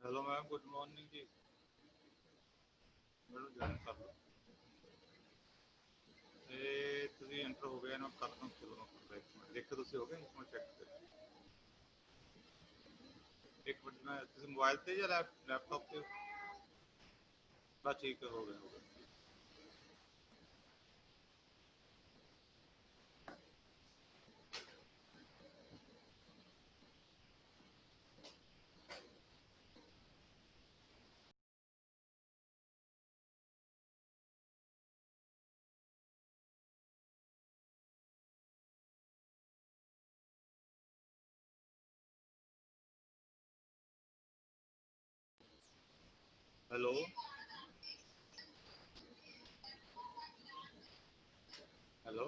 Hello ma'am, good morning जी। Madam join कर लो। ਤੇ ਤੁਸੀਂ ਐਂਟਰ ਹੋ ਗਏ ਨਾ, ਕਰ ਦੋ ਚਲੋ। ਇੱਕ ਮਿੰਟ ਦੇਖੋ, ਤੁਸੀਂ ਹੋ ਗਏ? ਇੱਕ ਮਿੰਟ ਚੈੱਕ ਕਰੋ। ਇੱਕ ਮਿੰਟ, ਮੈਂ ਤੁਸੀਂ ਮੋਬਾਈਲ ਤੇ ਜਾਂ ਲੈਪਟਾਪ ਤੇ? ਬਸ ਠੀਕ ਹੈ, ਹੋ ਗਿਆ ਹੋ ਗਿਆ। Hello hello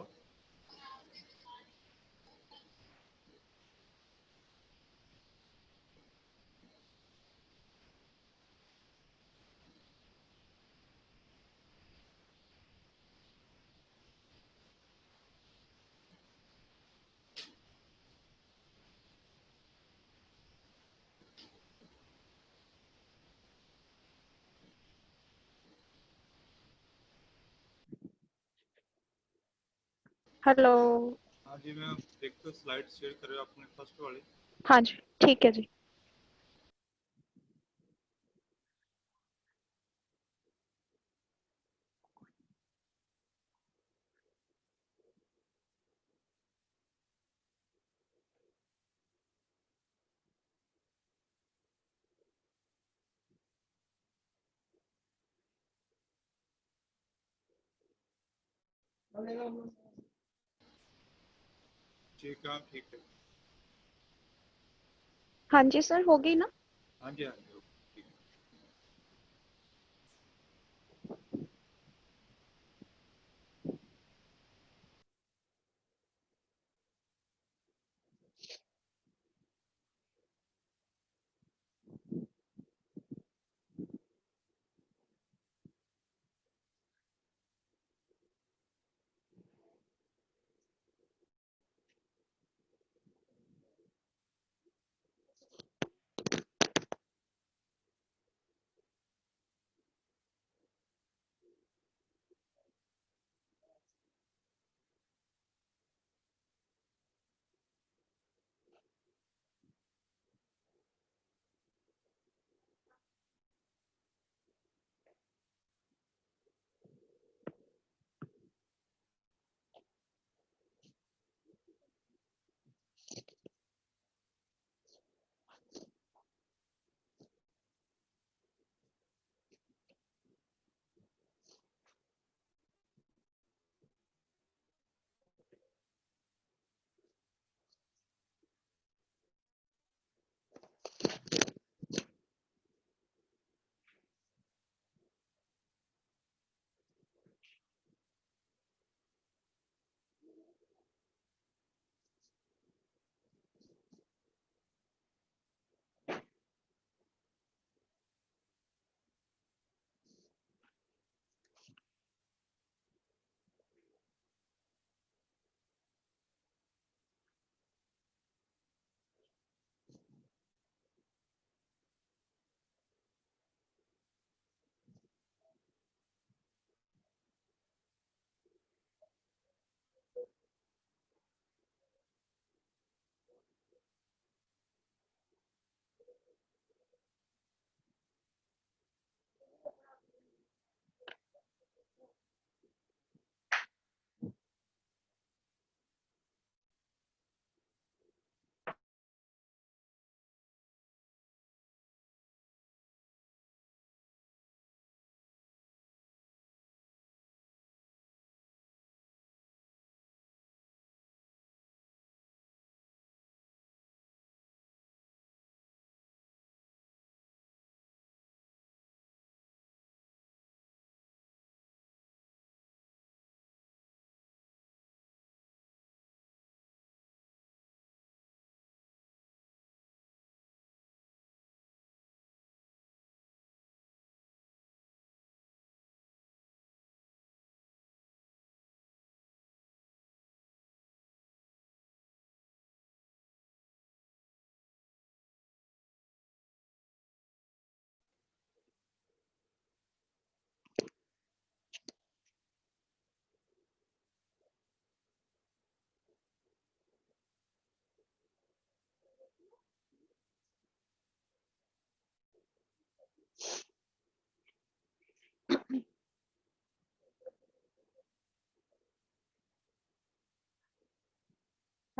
hello. हाँ जी मैम, देखो स्लाइड शेयर करो अपने फर्स्ट वाली। हाँ जी, ठीक है जी। ठीक है, ठीक है। हाँ जी सर, हो गई ना? हाँ जी हाँ जी, ठीक है।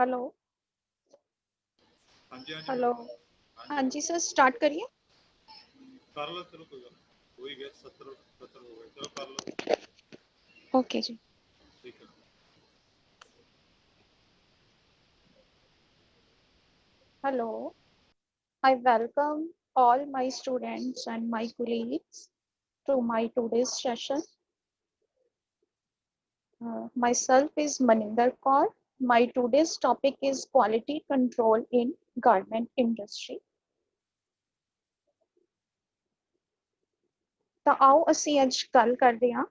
हेलो हाँ जी हाँ जी हेलो मैडम। हाँ हाँ जी जी सर स्टार्ट करिए। कर लो, चलो कोई गल नहीं। हो ही गया, 70 हो गए, चलो कर लो। ओके जी। ठीक है। Hello, I welcome all my students and my colleagues to my today's session. Myself is Maninder Kaur. My today's topic is quality control in garment industry. ਤਾਂ ਆਓ ਅਸੀਂ ਅੱਜ ਗੱਲ ਕਰਦੇ ਹਾਂ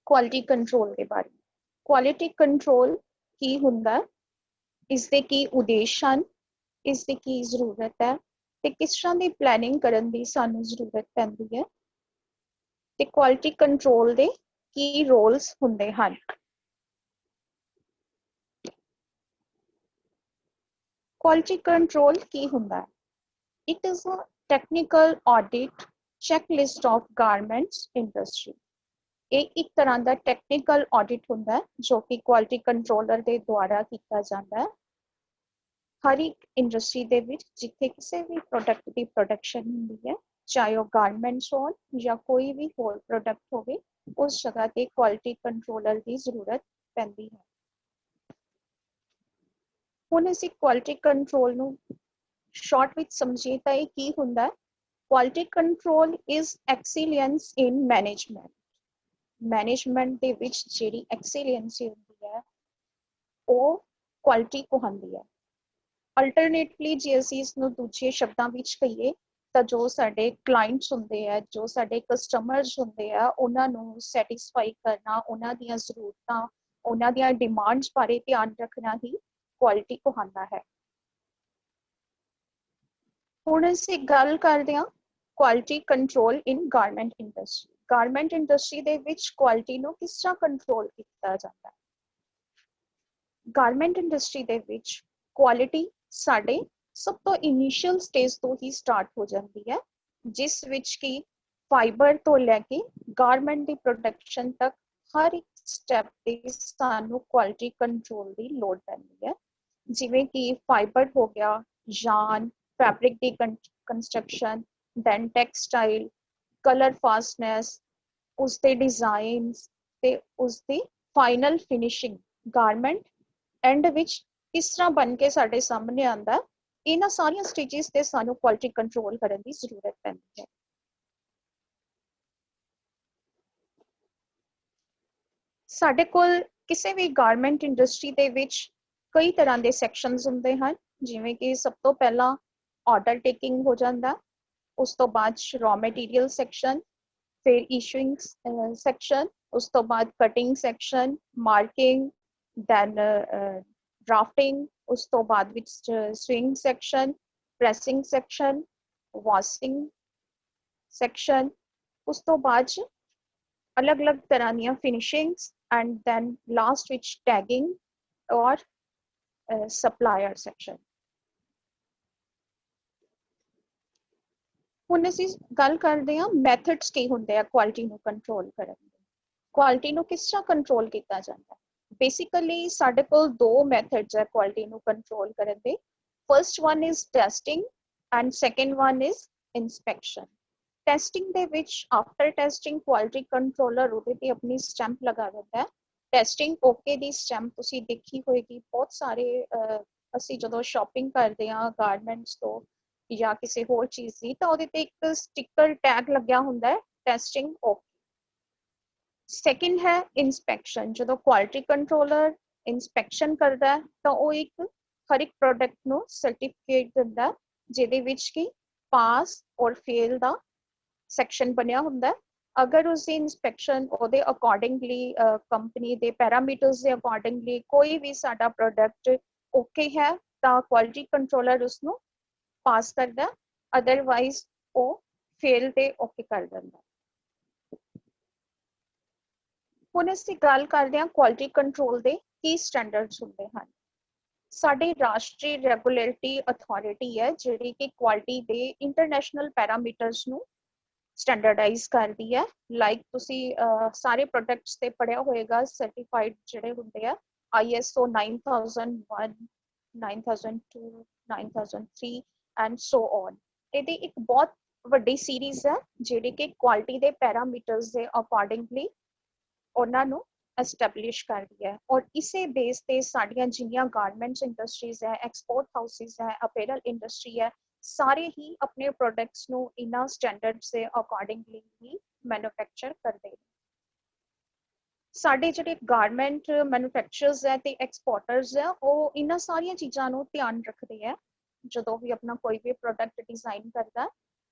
ਕੁਆਲਿਟੀ ਕੰਟਰੋਲ ਦੇ ਬਾਰੇ। ਕੁਆਲਿਟੀ ਕੰਟਰੋਲ ਕੀ ਹੁੰਦਾ, ਇਸ ਦੇ ਕੀ ਉਦੇਸ਼ ਹਨ, ਇਸ ਦੀ ਕੀ ਜ਼ਰੂਰਤ ਹੈ ਤੇ ਕਿਸ ਤਰ੍ਹਾਂ ਦੀ ਪਲੈਨਿੰਗ ਕਰਨ ਦੀ ਸਾਨੂੰ ਜ਼ਰੂਰਤ ਪੈਂਦੀ ਹੈ ਤੇ ਕੁਆਲਿਟੀ ਕੰਟਰੋਲ ਦੇ ਕੀ ਰੋਲਸ ਹੁੰਦੇ ਹਨ। ਕੁਆਲਿਟੀ ਕੰਟਰੋਲ ਕੀ ਹੁੰਦਾ ਹੈ? It is a technical audit checklist of garments industry. ਇਹ ਇੱਕ ਤਰ੍ਹਾਂ ਦਾ ਟੈਕਨੀਕਲ ਆਡਿਟ ਹੁੰਦਾ ਹੈ ਜੋ ਕਿ ਕੁਆਲਿਟੀ ਕੰਟਰੋਲਰ ਦੇ ਦੁਆਰਾ ਕੀਤਾ ਜਾਂਦਾ ਹੈ ਹਰ ਇੱਕ ਇੰਡਸਟਰੀ ਦੇ ਵਿੱਚ ਜਿੱਥੇ ਕਿਸੇ ਵੀ ਪ੍ਰੋਡਕਟ ਦੀ ਪ੍ਰੋਡਕਸ਼ਨ ਹੁੰਦੀ ਹੈ, ਚਾਹੇ ਉਹ ਗਾਰਮੈਂਟਸ ਹੋਣ ਜਾਂ ਕੋਈ ਵੀ ਹੋਰ ਪ੍ਰੋਡਕਟ ਹੋਵੇ, ਉਸ ਜਗ੍ਹਾ ਤੇ ਕੁਆਲਿਟੀ ਕੰਟਰੋਲਰ ਦੀ ਜ਼ਰੂਰਤ ਪੈਂਦੀ ਹੈ। ਹੁਣ ਅਸੀਂ ਕੁਆਲਿਟੀ ਕੰਟਰੋਲ ਨੂੰ ਸ਼ਾਰਟ ਵਿੱਚ ਸਮਝੀਏ ਤਾਂ ਇਹ ਕੀ ਹੁੰਦਾ ਹੈ? Quality control is excellence in management. Management ਦੇ ਵਿੱਚ ਜਿਹੜੀ ਐਕਸੀਲੈਂਸੀ ਹੁੰਦੀ ਹੈ ਉਹ ਕੁਆਲਿਟੀ ਕਹਾਉਂਦੀ ਹੈ। ਅਲਟਰਨੇਟਲੀ ਜੇ ਅਸੀਂ ਇਸ ਨੂੰ ਦੂਜੇ ਸ਼ਬਦਾਂ ਵਿੱਚ ਕਹੀਏ ਤਾਂ ਜੋ ਸਾਡੇ ਕਲਾਇੰਟਸ ਹੁੰਦੇ ਆ, ਜੋ ਸਾਡੇ ਕਸਟਮਰਸ ਹੁੰਦੇ ਆ, ਉਹਨਾਂ ਨੂੰ ਸੈਟੀਸਫਾਈ ਕਰਨਾ, ਉਹਨਾਂ ਦੀਆਂ ਜ਼ਰੂਰਤਾਂ, ਉਹਨਾਂ ਦੀਆਂ ਡਿਮਾਂਡਸ ਬਾਰੇ ਧਿਆਨ ਰੱਖਣਾ ਹੀ ਕੁਆਲਿਟੀ ਕਹਾਉਂਦਾ ਹੈ। ਹੁਣ ਅਸੀਂ ਗੱਲ ਕਰਦੇ ਹਾਂ ਕੁਆਲਿਟੀ ਕੰਟਰੋਲ ਇਨ ਗਾਰਮੈਂਟ ਇੰਡਸਟਰੀ। ਗਾਰਮੈਂਟ ਇੰਡਸਟਰੀ ਦੇ ਵਿੱਚ ਕੁਆਲਿਟੀ ਨੂੰ ਕਿਸ ਤਰ੍ਹਾਂ ਕੰਟਰੋਲ ਕੀਤਾ ਜਾਂਦਾ ਹੈ? ਗਾਰਮੈਂਟ ਇੰਡਸਟਰੀ ਦੇ ਵਿੱਚ ਕੁਆਲਿਟੀ ਸਾਡੇ ਸਭ ਤੋਂ ਇਨੀਸ਼ੀਅਲ ਸਟੇਜ ਤੋਂ ਹੀ ਸਟਾਰਟ ਹੋ ਜਾਂਦੀ ਹੈ, ਜਿਸ ਵਿੱਚ ਕਿ ਫਾਈਬਰ ਤੋਂ ਲੈ ਕੇ ਗਾਰਮੈਂਟ ਦੀ ਪ੍ਰੋਡਕਸ਼ਨ ਤੱਕ ਹਰ ਇੱਕ ਸਟੈਪ ਤੇ ਸਾਨੂੰ ਕੁਆਲਿਟੀ ਕੰਟਰੋਲ ਦੀ ਲੋੜ ਪੈਂਦੀ ਹੈ। ਜਿਵੇਂ ਕਿ ਫਾਈਬਰ ਹੋ ਗਿਆ, yarn, ਫੈਬਰਿਕ ਦੀ ਕੰਸਟਰਕਸ਼ਨ, ਦੈਨ ਟੈਕਸਟਾਈਲ, ਕਲਰ ਫਾਸਟਨੈਸ, ਉਸਦੇ ਡਿਜ਼ਾਈਨਸ ਤੇ ਉਸਦੀ ਫਾਈਨਲ ਫਿਨਿਸ਼ਿੰਗ ਗਾਰਮੈਂਟ ਐਂਡ ਵਿੱਚ ਕਿਸ ਤਰ੍ਹਾਂ ਬਣ ਕੇ ਸਾਡੇ ਸਾਹਮਣੇ ਆਉਂਦਾ, ਇਹਨਾਂ ਸਾਰੀਆਂ ਸਟੇਜਸ ਤੇ ਸਾਨੂੰ ਕੁਆਲਿਟੀ ਕੰਟਰੋਲ ਕਰਨ ਦੀ ਜ਼ਰੂਰਤ ਪੈਂਦੀ ਹੈ। ਸਾਡੇ ਕੋਲ ਕਿਸੇ ਵੀ ਗਾਰਮੈਂਟ ਇੰਡਸਟਰੀ ਦੇ ਵਿੱਚ ਕਈ ਤਰ੍ਹਾਂ ਦੇ ਸੈਕਸ਼ਨਸ ਹੁੰਦੇ ਹਨ, ਜਿਵੇਂ ਕਿ ਸਭ ਤੋਂ ਪਹਿਲਾਂ ਆਰਡਰ ਟੇਕਿੰਗ ਹੋ ਜਾਂਦਾ, ਉਸ ਤੋਂ ਬਾਅਦ ਰॉ ਮਟੀਰੀਅਲ ਸੈਕਸ਼ਨ, ਫਿਰ ਇਸ਼ੂਇੰਗ ਸੈਕਸ਼ਨ, ਉਸ ਤੋਂ ਬਾਅਦ cutting section, marking, then drafting, ਉਸ ਤੋਂ ਬਾਅਦ ਵਿੱਚ swing section, pressing section, washing section, ਉਸ ਤੋਂ ਬਾਅਦ ਅਲੱਗ-ਅਲੱਗ ਤਰ੍ਹਾਂ ਦੀਆਂ ਫਿਨਿਸ਼ਿੰਗਸ ਐਂਡ ਦੈਨ ਲਾਸਟ ਵਿੱਚ ਟੈਗਿੰਗ ਔਰ ਸਪਲਾਇਰ ਸੈਕਸ਼ਨ। ਹੁਣ ਅਸੀਂ ਗੱਲ ਕਰਦੇ ਹਾਂ ਮੈਥਡਸ ਕੀ ਹੁੰਦੇ ਆ ਕੁਆਲਿਟੀ ਨੂੰ ਕੰਟਰੋਲ ਕਰਨ ਦੇ। ਕੁਆਲਿਟੀ ਨੂੰ ਕਿਸ ਤਰ੍ਹਾਂ ਕੰਟਰੋਲ ਕੀਤਾ ਜਾਂਦਾ? ਬੇਸਿਕਲੀ ਸਾਡੇ ਕੋਲ ਦੋ ਮੈਥਡਸ ਹੈ ਕੁਆਲਿਟੀ ਨੂੰ ਕੰਟਰੋਲ ਕਰਨ ਦੇ। First one is testing and second one is inspection. Testing ਦੇ ਵਿੱਚ ਆਫਟਰ ਟੈਸਟਿੰਗ ਕੁਆਲਿਟੀ ਕੰਟਰੋਲਰ ਉਹਦੇ ਤੇ ਆਪਣੀ ਸਟੈਂਪ ਲਗਾ ਦਿੰਦਾ ਹੈ। ਟੈਸਟਿੰਗ ਓਕੇ ਦੀ ਸਟੈਂਪ ਤੁਸੀਂ ਦੇਖੀ ਹੋਏਗੀ, ਬਹੁਤ ਸਾਰੇ ਅਸੀਂ ਜਦੋਂ ਸ਼ਾਪਿੰਗ ਕਰਦੇ ਹਾਂ ਗਾਰਮੈਂਟਸ ਤੋਂ ਜਾਂ ਕਿਸੇ ਹੋਰ ਚੀਜ਼ ਦੀ, ਤਾਂ ਉਹਦੇ ਤੇ ਇੱਕ ਸਟਿੱਕਰ ਟੈਗ ਲੱਗਿਆ ਹੁੰਦਾ ਹੈ ਟੈਸਟਿੰਗ ਓਕੇ। ਸੈਕਿੰਡ ਹੈ ਇਨਸਪੈਕਸ਼ਨ। ਜਦੋਂ ਕੁਆਲਿਟੀ ਕੰਟਰੋਲਰ ਇਨਸਪੈਕਸ਼ਨ ਕਰਦਾ ਤਾਂ ਉਹ ਇੱਕ ਹਰ ਇੱਕ ਪ੍ਰੋਡਕਟ ਨੂੰ ਸਰਟੀਫਿਕੇਟ ਦਿੰਦਾ ਜਿਹਦੇ ਵਿੱਚ ਕਿ ਪਾਸ ਔਰ ਫੇਲ ਦਾ ਸੈਕਸ਼ਨ ਬਣਿਆ ਹੁੰਦਾ। ਅਗਰ ਉਸਦੀ ਇਨਸਪੈਕਸ਼ਨ ਉਹਦੇ ਅਕੋਰਡਿੰਗਲੀ ਕੰਪਨੀ ਦੇ ਪੈਰਾਮੀਟਰਸ ਦੇ ਅਕੋਰਡਿੰਗਲੀ ਕੋਈ ਵੀ ਸਾਡਾ ਪ੍ਰੋਡਕਟ ਓਕੇ ਹੈ ਤਾਂ ਕੁਆਲਿਟੀ ਕੰਟਰੋਲਰ ਉਸਨੂੰ ਪਾਸ ਕਰਦਾ, ਅਦਰਵਾਈਜ਼ ਉਹ ਫੇਲ ਤੇ ਓਕੇ ਕਰ ਦਿੰਦਾ। ਹੁਣ ਅਸੀਂ ਗੱਲ ਕਰਦੇ ਹਾਂ ਕੁਆਲਿਟੀ ਕੰਟਰੋਲ ਦੇ ਕੀ ਸਟੈਂਡਰਡਸ ਹੁੰਦੇ ਹਨ। ਸਾਡੇ ਰਾਸ਼ਟਰੀ ਰੈਗੂਲੇਟਰੀ ਅਥਾਰਟੀ ਹੈ ਜਿਹੜੀ ਕਿ ਕੁਆਲਿਟੀ ਦੇ ਇੰਟਰਨੈਸ਼ਨਲ ਪੈਰਾਮੀਟਰਸ ਨੂੰ ਸਟੈਂਡਰਡਾਈਜ਼ ਕਰਦੀ ਹੈ। ਲਾਈਕ ਤੁਸੀਂ ਸਾਰੇ ਪ੍ਰੋਡਕਟਸ ਤੇ ਪੜਿਆ ਹੋਏਗਾ ਸਰਟੀਫਾਈਡ ਜਿਹੜੇ ਹੁੰਦੇ ਆ ISO 9001, 9002, 9003 and so on। ਇਹਦੀ ਇੱਕ ਬਹੁਤ ਵੱਡੀ ਸੀਰੀਜ਼ ਹੈ ਜਿਹੜੀ ਕਿ ਕੁਆਲਿਟੀ ਦੇ ਪੈਰਾਮੀਟਰਸ ਦੇ ਅਕੋਰਡਿੰਗਲੀ ਉਹਨਾਂ ਨੂੰ ਐਸਟੈਬਲਿਸ਼ ਕਰਦੀ ਹੈ ਔਰ ਇਸੇ ਬੇਸ ਤੇ ਸਾਡੀਆਂ ਜਿੰਨੀਆਂ ਗਾਰਮੈਂਟਸ ਇੰਡਸਟਰੀਜ਼ ਹੈ, ਐਕਸਪੋਰਟ ਹਾਊਸਿਸ ਹੈ, ਅਪੈਰਲ ਇੰਡਸਟਰੀ ਹੈ, ਸਾਰੇ ਹੀ ਆਪਣੇ ਪ੍ਰੋਡਕਟਸ ਨੂੰ ਇਹਨਾਂ ਸਟੈਂਡਰਡਸ ਦੇ ਅਕੋਰਡਿੰਗਲੀ ਹੀ ਮੈਨੂਫੈਕਚਰ ਕਰਦੇ ਨੇ। ਸਾਡੇ ਜਿਹੜੇ ਗਾਰਮੈਂਟ ਮੈਨੂਫੈਕਚਰਰਸ ਹੈ ਤੇ ਐਕਸਪੋਰਟਰਸ ਹੈ ਉਹ ਇਹਨਾਂ ਸਾਰੀਆਂ ਚੀਜ਼ਾਂ ਨੂੰ ਧਿਆਨ ਰੱਖਦੇ ਹੈ ਜਦੋਂ ਵੀ ਆਪਣਾ ਕੋਈ ਵੀ ਪ੍ਰੋਡਕਟ ਡਿਜ਼ਾਈਨ ਕਰਦਾ।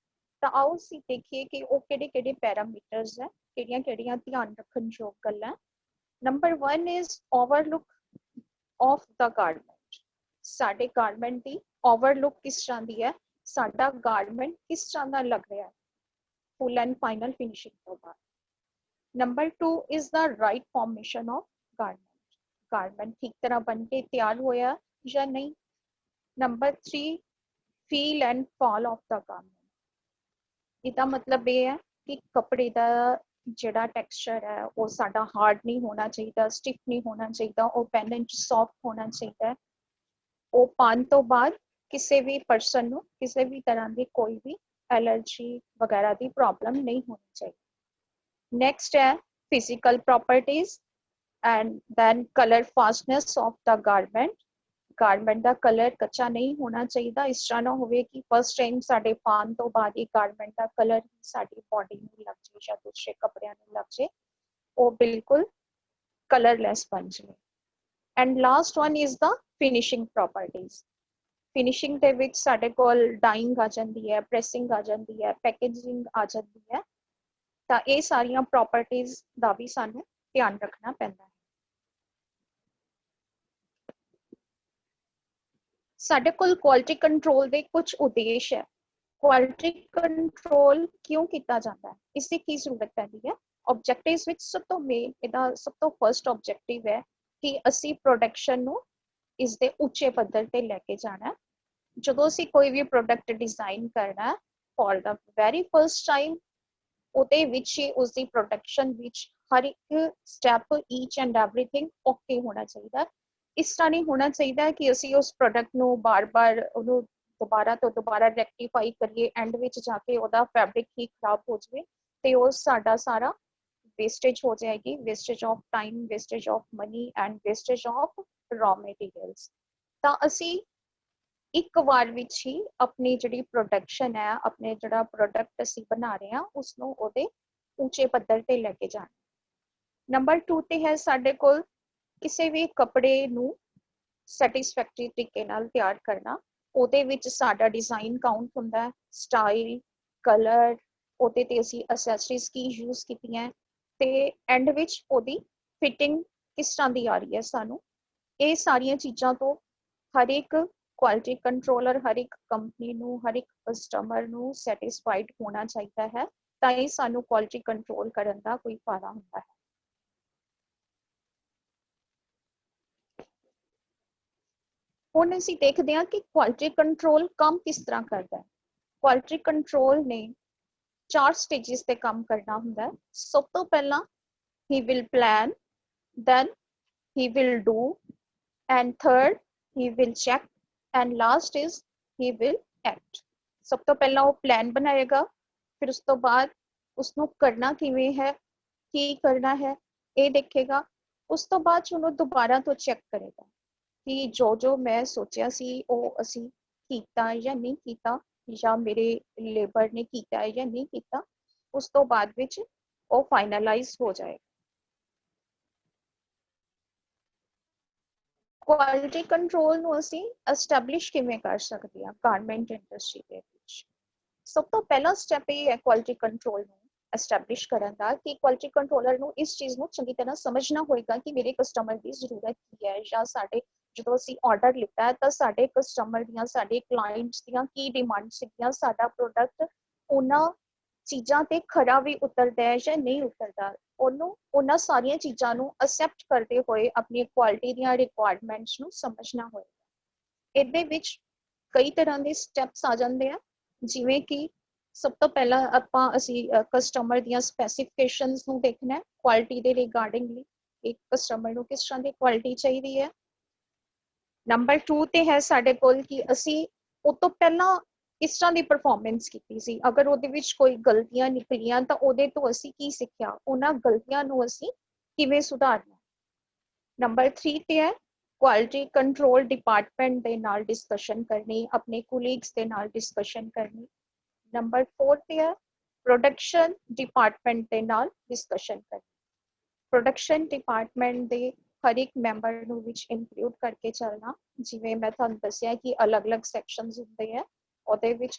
ਤਾਂ ਆਓ ਅਸੀਂ ਦੇਖੀਏ ਕਿ ਉਹ ਕਿਹੜੇ ਕਿਹੜੇ ਪੈਰਾਮੀਟਰਸ ਹੈ, ਕਿਹੜੀਆਂ ਕਿਹੜੀਆਂ ਧਿਆਨ ਰੱਖਣ ਯੋਗ ਗੱਲਾਂ। Number 1 is overlook of the garment. ਸਾਡੇ ਗਾਰਮੈਂਟ ਦੀ ਓਵਰਲੁੱਕ ਕਿਸ ਤਰ੍ਹਾਂ ਦੀ ਹੈ, ਸਾਡਾ ਗਾਰਮੈਂਟ ਕਿਸ ਤਰ੍ਹਾਂ ਦਾ ਲੱਗ ਰਿਹਾ ਹੈ ਫੁੱਲ ਐਂਡ ਫਾਈਨਲ ਫਿਨਿਸ਼ਿੰਗ ਤੋਂ ਬਾਅਦ। Number 2 is the right formation of garment. Garment ਠੀਕ ਤਰ੍ਹਾਂ ਬਣ ਕੇ ਤਿਆਰ ਹੋਇਆ ਜਾਂ ਨਹੀਂ। Number 3 feel and fall of the garment. ਇਹਦਾ ਮਤਲਬ ਇਹ ਹੈ ਕਿ ਕੱਪੜੇ ਦਾ ਜਿਹੜਾ ਟੈਕਸਚਰ ਹੈ ਉਹ ਸਾਡਾ ਹਾਰਡ ਨਹੀਂ ਹੋਣਾ ਚਾਹੀਦਾ, ਸਟਿਫ ਨਹੀਂ ਹੋਣਾ ਚਾਹੀਦਾ, ਉਹ ਪਹਿਨਣ 'ਚ ਸੌਫਟ ਹੋਣਾ ਚਾਹੀਦਾ ਹੈ। ਉਹ ਪਾਉਣ ਤੋਂ ਬਾਅਦ ਕਿਸੇ ਵੀ ਪਰਸਨ ਨੂੰ ਕਿਸੇ ਵੀ ਤਰ੍ਹਾਂ ਦੀ ਕੋਈ ਵੀ ਐਲਰਜੀ ਵਗੈਰਾ ਦੀ ਪ੍ਰੋਬਲਮ ਨਹੀਂ ਹੋਣੀ ਚਾਹੀਦੀ। ਨੈਕਸਟ ਹੈ physical properties and then colour fastness of the garment. Garment ਦਾ ਕਲਰ ਕੱਚਾ ਨਹੀਂ ਹੋਣਾ ਚਾਹੀਦਾ। ਇਸ ਤਰ੍ਹਾਂ ਨਾ ਹੋਵੇ ਕਿ ਫਸਟ ਟਾਈਮ ਸਾਡੇ ਪਾਉਣ ਤੋਂ ਬਾਅਦ ਇਹ ਗਾਰਮੈਂਟ ਦਾ ਕਲਰ ਸਾਡੀ ਬੋਡੀ ਨੂੰ ਲੱਗ ਜਾਏ ਜਾਂ ਦੂਸਰੇ ਕੱਪੜਿਆਂ ਨੂੰ ਲੱਗ ਜਾਏ, ਉਹ ਬਿਲਕੁਲ ਕਲਰਲੈਸ ਬਣ ਜਾਏ। And last one is the finishing properties. Finishing ਦੇ ਵਿੱਚ ਸਾਡੇ ਕੋਲ ਡਾਈਂਗ ਆ ਜਾਂਦੀ ਹੈ, ਪ੍ਰੈਸਿੰਗ ਆ ਜਾਂਦੀ ਹੈ, ਪੈਕੇਜਿੰਗ ਆ ਜਾਂਦੀ ਹੈ। ਤਾਂ ਇਹ ਸਾਰੀਆਂ ਪ੍ਰੋਪਰਟੀਜ਼ ਦਾ ਵੀ ਸਾਨੂੰ ਧਿਆਨ ਰੱਖਣਾ ਪੈਂਦਾ ਹੈ। ਸਾਡੇ ਕੋਲ ਕੁਆਲਿਟੀ ਕੰਟਰੋਲ ਦੇ ਕੁਝ ਉਦੇਸ਼ ਹੈ। ਕੁਆਲਿਟੀ ਕੰਟਰੋਲ ਕਿਉਂ ਕੀਤਾ ਜਾਂਦਾ ਹੈ, ਇਸ ਦੀ ਕੀ ਜ਼ਰੂਰਤ ਪੈਂਦੀ ਹੈ। ਆਬਜੈਕਟਿਵਸ ਵਿੱਚ ਸਭ ਤੋਂ ਮੇਨ ਇਹਦਾ ਸਭ ਤੋਂ ਫਰਸਟ ਆਬਜੈਕਟਿਵ ਹੈ ਕਿ ਅਸੀਂ ਪ੍ਰੋਡਕਸ਼ਨ ਨੂੰ ਇਸ ਦੇ ਉੱਚੇ ਪੱਧਰ ਤੇ ਲੈ ਕੇ ਜਾਣਾ। ਜਦੋਂ ਅਸੀਂ ਕੋਈ ਵੀ ਪ੍ਰੋਡਕਟ ਡਿਜ਼ਾਈਨ ਕਰਨਾ for the very first time, ਉਹਦੇ ਵਿੱਚ ਹੀ ਉਸਦੀ ਪ੍ਰੋਡਕਸ਼ਨ ਵਿੱਚ ਹਰ ਇੱਕ step each and everything okay ਹੋਣਾ ਚਾਹੀਦਾ। ਇਸ ਤਰ੍ਹਾਂ ਨਹੀਂ ਹੋਣਾ ਚਾਹੀਦਾ ਕਿ ਅਸੀਂ ਉਸ ਪ੍ਰੋਡਕਟ ਨੂੰ ਬਾਰ-ਬਾਰ ਉਹਨੂੰ ਦੁਬਾਰਾ ਤੋਂ ਦੁਬਾਰਾ ਰੈਕਟੀਫਾਈ ਕਰੀਏ, ਐਂਡ ਵਿੱਚ ਜਾ ਕੇ ਉਹਦਾ ਫੈਬਰਿਕ ਹੀ ਖਰਾਬ ਹੋ ਜਾਵੇ ਤੇ ਉਹ ਸਾਡਾ ਸਾਰਾ ਵੇਸਟੇਜ ਹੋ ਜਾਏਗੀ, wastage of time, wastage of money and wastage of raw materials. ਤਾਂ ਅਸੀਂ ਇੱਕ ਵਾਰ ਵਿੱਚ ਹੀ ਆਪਣੀ ਜਿਹੜੀ ਪ੍ਰੋਡਕਸ਼ਨ ਹੈ, ਆਪਣੇ ਜਿਹੜਾ ਪ੍ਰੋਡਕਟ ਅਸੀਂ ਬਣਾ ਰਹੇ ਹਾਂ ਉਸਨੂੰ ਉਹਦੇ ਉੱਚੇ ਪੱਧਰ ਤੇ ਲੈ ਕੇ ਜਾਣਾ। ਨੰਬਰ 2 ਤੇ ਹੈ ਸਾਡੇ ਕੋਲ ਕਿਸੇ ਵੀ ਕੱਪੜੇ ਨੂੰ ਸੈਟੀਸਫੈਕਟਰੀ ਤਰੀਕੇ ਨਾਲ ਤਿਆਰ ਕਰਨਾ। ਉਹਦੇ ਵਿੱਚ ਸਾਡਾ ਡਿਜ਼ਾਈਨ ਕਾਊਂਟ ਹੁੰਦਾ ਹੈ, ਸਟਾਈਲ, ਕਲਰ, ਉਹਦੇ ਤੇ ਅਸੀਂ ਅਸੈਸਰੀਜ਼ ਕੀ ਯੂਜ਼ ਕੀਤੀਆਂ ਤੇ ਐਂਡ ਵਿੱਚ ਉਹਦੀ ਫਿਟਿੰਗ ਕਿਸ ਤਰ੍ਹਾਂ ਦੀ ਆ ਰਹੀ ਹੈ ਸਾਨੂੰ। ਇਹ ਸਾਰੀਆਂ ਚੀਜ਼ਾਂ ਤੋਂ ਹਰ ਇੱਕ ਕੁਆਲਿਟੀ ਕੰਟਰੋਲਰ, ਹਰ ਇੱਕ ਕੰਪਨੀ ਨੂੰ, ਹਰ ਇੱਕ ਕਸਟਮਰ ਨੂੰ ਸੈਟੀਸਫਾਈਡ ਹੋਣਾ ਚਾਹੀਦਾ ਹੈ, ਤਾਂ ਹੀ ਸਾਨੂੰ ਕੁਆਲਿਟੀ ਕੰਟਰੋਲ ਕਰਨ ਦਾ ਕੋਈ ਫਾਇਦਾ ਹੁੰਦਾ ਹੈ। ਹੁਣ ਅਸੀਂ ਦੇਖਦੇ ਹਾਂ ਕਿ ਕੁਆਲਿਟੀ ਕੰਟਰੋਲ ਕੰਮ ਕਿਸ ਤਰ੍ਹਾਂ ਕਰਦਾ ਹੈ। ਕੁਆਲਿਟੀ ਕੰਟਰੋਲ ਨੇ 4 ਸਟੇजेस ਤੇ ਕੰਮ ਕਰਨਾ ਹੁੰਦਾ ਹੈ। ਸਭ ਤੋਂ ਪਹਿਲਾਂ he will plan, then he will do, and third he will check, and last is he will act। ਸਭ ਤੋਂ ਪਹਿਲਾਂ ਉਹ ਪਲਾਨ ਬਣਾਏਗਾ, ਫਿਰ ਉਸ ਤੋਂ ਬਾਅਦ ਉਸਨੂੰ ਕਰਨਾ ਕਿਵੇਂ ਹੈ, ਕੀ ਕਰਨਾ ਹੈ ਇਹ ਦੇਖੇਗਾ। ਉਸ ਤੋਂ ਬਾਅਦ ਉਹਨੂੰ ਦੁਬਾਰਾ ਤੋਂ ਚੈੱਕ ਕਰੇਗਾ ਕਿ ਜੋ ਮੈਂ ਸੋਚਿਆ ਸੀ ਉਹ ਅਸੀਂ ਕੀਤਾ ਜਾਂ ਨਹੀਂ ਕੀਤਾ, ਜਾਂ ਮੇਰੇ ਲੇਬਰ ਨੇ ਕੀਤਾ ਹੈ ਜਾਂ ਨਹੀਂ ਕੀਤਾ। ਉਸ ਤੋਂ ਬਾਅਦ ਵਿੱਚ ਉਹ ਫਾਈਨਲਾਈਜ਼ ਹੋ ਜਾਏ। ਕੁਆਲਿਟੀ ਕੰਟਰੋਲ ਨੂੰ ਅਸੀਂ ਐਸਟੈਬਲਿਸ਼ ਕਿਵੇਂ ਕਰ ਸਕਦੇ ਹਾਂ ਗਾਰਮੈਂਟ ਇੰਡਸਟਰੀ ਦੇ ਵਿੱਚ। ਸਭ ਤੋਂ ਪਹਿਲਾ ਸਟੈਪ ਇਹ ਹੈ ਕੁਆਲਿਟੀ ਕੰਟਰੋਲ ਨੂੰ ਐਸਟੈਬਲਿਸ਼ ਕਰਨ ਦਾ ਕਿ ਕੁਆਲਿਟੀ ਕੰਟਰੋਲਰ ਨੂੰ ਇਸ ਚੀਜ਼ ਨੂੰ ਚੰਗੀ ਤਰ੍ਹਾਂ ਸਮਝਣਾ ਹੋਏਗਾ ਕਿ ਮੇਰੇ ਕਸਟਮਰ ਦੀ ਜ਼ਰੂਰਤ ਕੀ ਹੈ, ਜਾਂ ਸਾਡੇ ਜਦੋਂ ਅਸੀਂ ਆਰਡਰ ਲਿੱਤਾ ਹੈ ਤਾਂ ਸਾਡੇ ਕਸਟਮਰ ਦੀਆਂ, ਸਾਡੇ ਕਲਾਇੰਟਸ ਦੀਆਂ ਕੀ ਡਿਮਾਂਡ ਸੀਗੀਆਂ, ਸਾਡਾ ਪ੍ਰੋਡਕਟ ਉਹਨਾਂ ਚੀਜ਼ਾਂ ਤੇ ਖਰਾ ਵੀ ਉਤਰਦਾ ਹੈ ਜਾਂ ਨਹੀਂ ਉਤਰਦਾ। ਉਹਨੂੰ ਉਹਨਾਂ ਸਾਰੀਆਂ ਚੀਜ਼ਾਂ ਨੂੰ ਅਸੈਪਟ ਕਰਦੇ ਹੋਏ ਆਪਣੀ ਕੁਆਲਿਟੀ ਦੀਆਂ ਰਿਕੁਆਇਰਮੈਂਟਸ ਨੂੰ ਸਮਝਣਾ ਹੋਏਗਾ। ਇਹਦੇ ਵਿੱਚ ਕਈ ਤਰ੍ਹਾਂ ਦੇ ਸਟੈਪਸ ਆ ਜਾਂਦੇ ਆ, ਜਿਵੇਂ ਕਿ ਸਭ ਤੋਂ ਪਹਿਲਾਂ ਅਸੀਂ ਕਸਟਮਰ ਦੀਆਂ ਸਪੈਸੀਫਿਕੇਸ਼ਨਸ ਨੂੰ ਦੇਖਣਾ ਹੈ ਕੁਆਲਿਟੀ ਦੇ ਰਿਗਾਰਡਿੰਗਲੀ एक कस्टमर ਨੂੰ किस तरह की क्वालिटी चाहिए है। नंबर 2 ਤੇ ਹੈ ਸਾਡੇ ਕੋਲ ਕਿ ਅਸੀਂ ਉਸ ਤੋਂ ਪਹਿਲਾਂ किस तरह की परफॉर्मेंस की सी, अगर ਉਹਦੇ ਵਿੱਚ ਕੋਈ ਗਲਤੀਆਂ ਨਿਕਲੀਆਂ ਤਾਂ ਉਹਦੇ ਤੋਂ ਅਸੀਂ ਕੀ ਸਿੱਖਿਆ, ਉਹਨਾਂ ਗਲਤੀਆਂ ਨੂੰ ਅਸੀਂ ਕਿਵੇਂ ਸੁਧਾਰਨਾ। ਨੰਬਰ 3 ਤੇ ਹੈ ਕੁਆਲਿਟੀ ਕੰਟਰੋਲ ਡਿਪਾਰਟਮੈਂਟ ਦੇ ਨਾਲ ਡਿਸਕਸ਼ਨ ਕਰਨੀ, ਆਪਣੇ ਕੋਲੀਗਸ ਦੇ ਨਾਲ ਡਿਸਕਸ਼ਨ ਕਰਨੀ। ਨੰਬਰ 4 ਤੇ ਹੈ ਪ੍ਰੋਡਕਸ਼ਨ ਡਿਪਾਰਟਮੈਂਟ ਦੇ ਨਾਲ ਡਿਸਕਸ਼ਨ ਕਰਨੀ। ਪ੍ਰੋਡਕਸ਼ਨ ਡਿਪਾਰਟਮੈਂਟ ਦੇ हर एक मैंबर ਨੂੰ ਵਿੱਚ ਇਨਕਲੂਡ ਕਰਕੇ ਚੱਲਣਾ, ਜਿਵੇਂ ਮੈਂ ਤੁਹਾਨੂੰ ਦੱਸਿਆ ਕਿ ਅਲੱਗ-ਅਲੱਗ ਸੈਕਸ਼ਨਸ ਹੁੰਦੇ ਆ ਉਹਦੇ ਵਿੱਚ,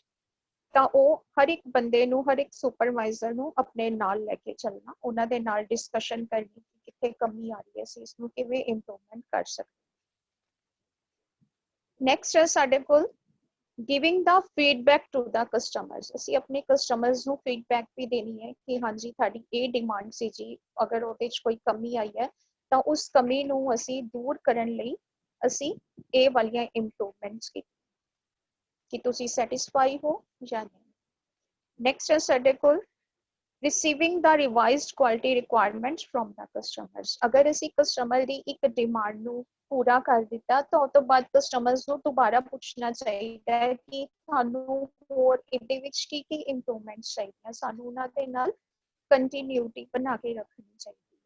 ਤਾਂ ਉਹ ਹਰ ਇੱਕ ਬੰਦੇ ਨੂੰ, ਹਰ ਇੱਕ ਸੁਪਰਵਾਈਜ਼ਰ ਨੂੰ ਆਪਣੇ ਨਾਲ ਲੈ ਕੇ ਚੱਲਣਾ, ਉਹਨਾਂ ਦੇ ਨਾਲ ਡਿਸਕਸ਼ਨ ਕਰਨੀ ਕਿ ਕਿੱਥੇ ਕਮੀ ਆ ਰਹੀ ਹੈ, ਅਸੀਂ ਇਸ ਨੂੰ ਕਿਵੇਂ ਇੰਪਰੂਵਮੈਂਟ ਕਰ ਸਕਦੇ। ਨੈਕਸਟ ਹੈ ਸਾਡੇ ਕੋਲ giving the feedback to the customers. ਅਸੀਂ ਆਪਣੇ ਕਸਟਮਰਸ ਨੂੰ ਫੀਡਬੈਕ ਵੀ ਦੇਣੀ ਹੈ ਕਿ ਹਾਂਜੀ ਤੁਹਾਡੀ ਇਹ ਡਿਮਾਂਡ ਸੀ ਜੀ, ਅਗਰ ਉਹਦੇ ਵਿੱਚ ਕੋਈ ਕਮੀ ਆਈ ਹੈ ਤਾਂ ਉਸ ਕਮੀ ਨੂੰ ਅਸੀਂ ਦੂਰ ਕਰਨ ਲਈ ਅਸੀਂ ਇਹ ਵਾਲੀਆਂ ਇੰਪਰੂਵਮੈਂਟਸ ਕਿ ਤੁਸੀਂ ਸੈਟੀਸਫਾਈ ਹੋ ਜਾਂ ਨਹੀਂ। ਨੈਕਸਟ ਹੈ ਸਾਡੇ ਕੋਲ receiving the revised quality requirements from the customers। ਅਗਰ ਅਸੀਂ ਕਸਟਮਰ ਦੀ ਇੱਕ ਡਿਮਾਂਡ ਨੂੰ ਪੂਰਾ ਕਰ ਦਿੱਤਾ ਤਾਂ ਉਸ ਤੋਂ ਬਾਅਦ ਕਸਟਮਰਸ ਨੂੰ ਦੁਬਾਰਾ ਪੁੱਛਣਾ ਚਾਹੀਦਾ ਹੈ ਕਿ ਤੁਹਾਨੂੰ ਹੋਰ ਇਹਦੇ ਵਿੱਚ ਕੀ ਕੀ ਇੰਪਰੂਵਮੈਂਟਸ ਚਾਹੀਦੀਆਂ, ਸਾਨੂੰ ਉਹਨਾਂ ਦੇ ਨਾਲ ਕੰਟੀਨਿਊਟੀ ਬਣਾ ਕੇ ਰੱਖਣੀ ਚਾਹੀਦੀ ਹੈ।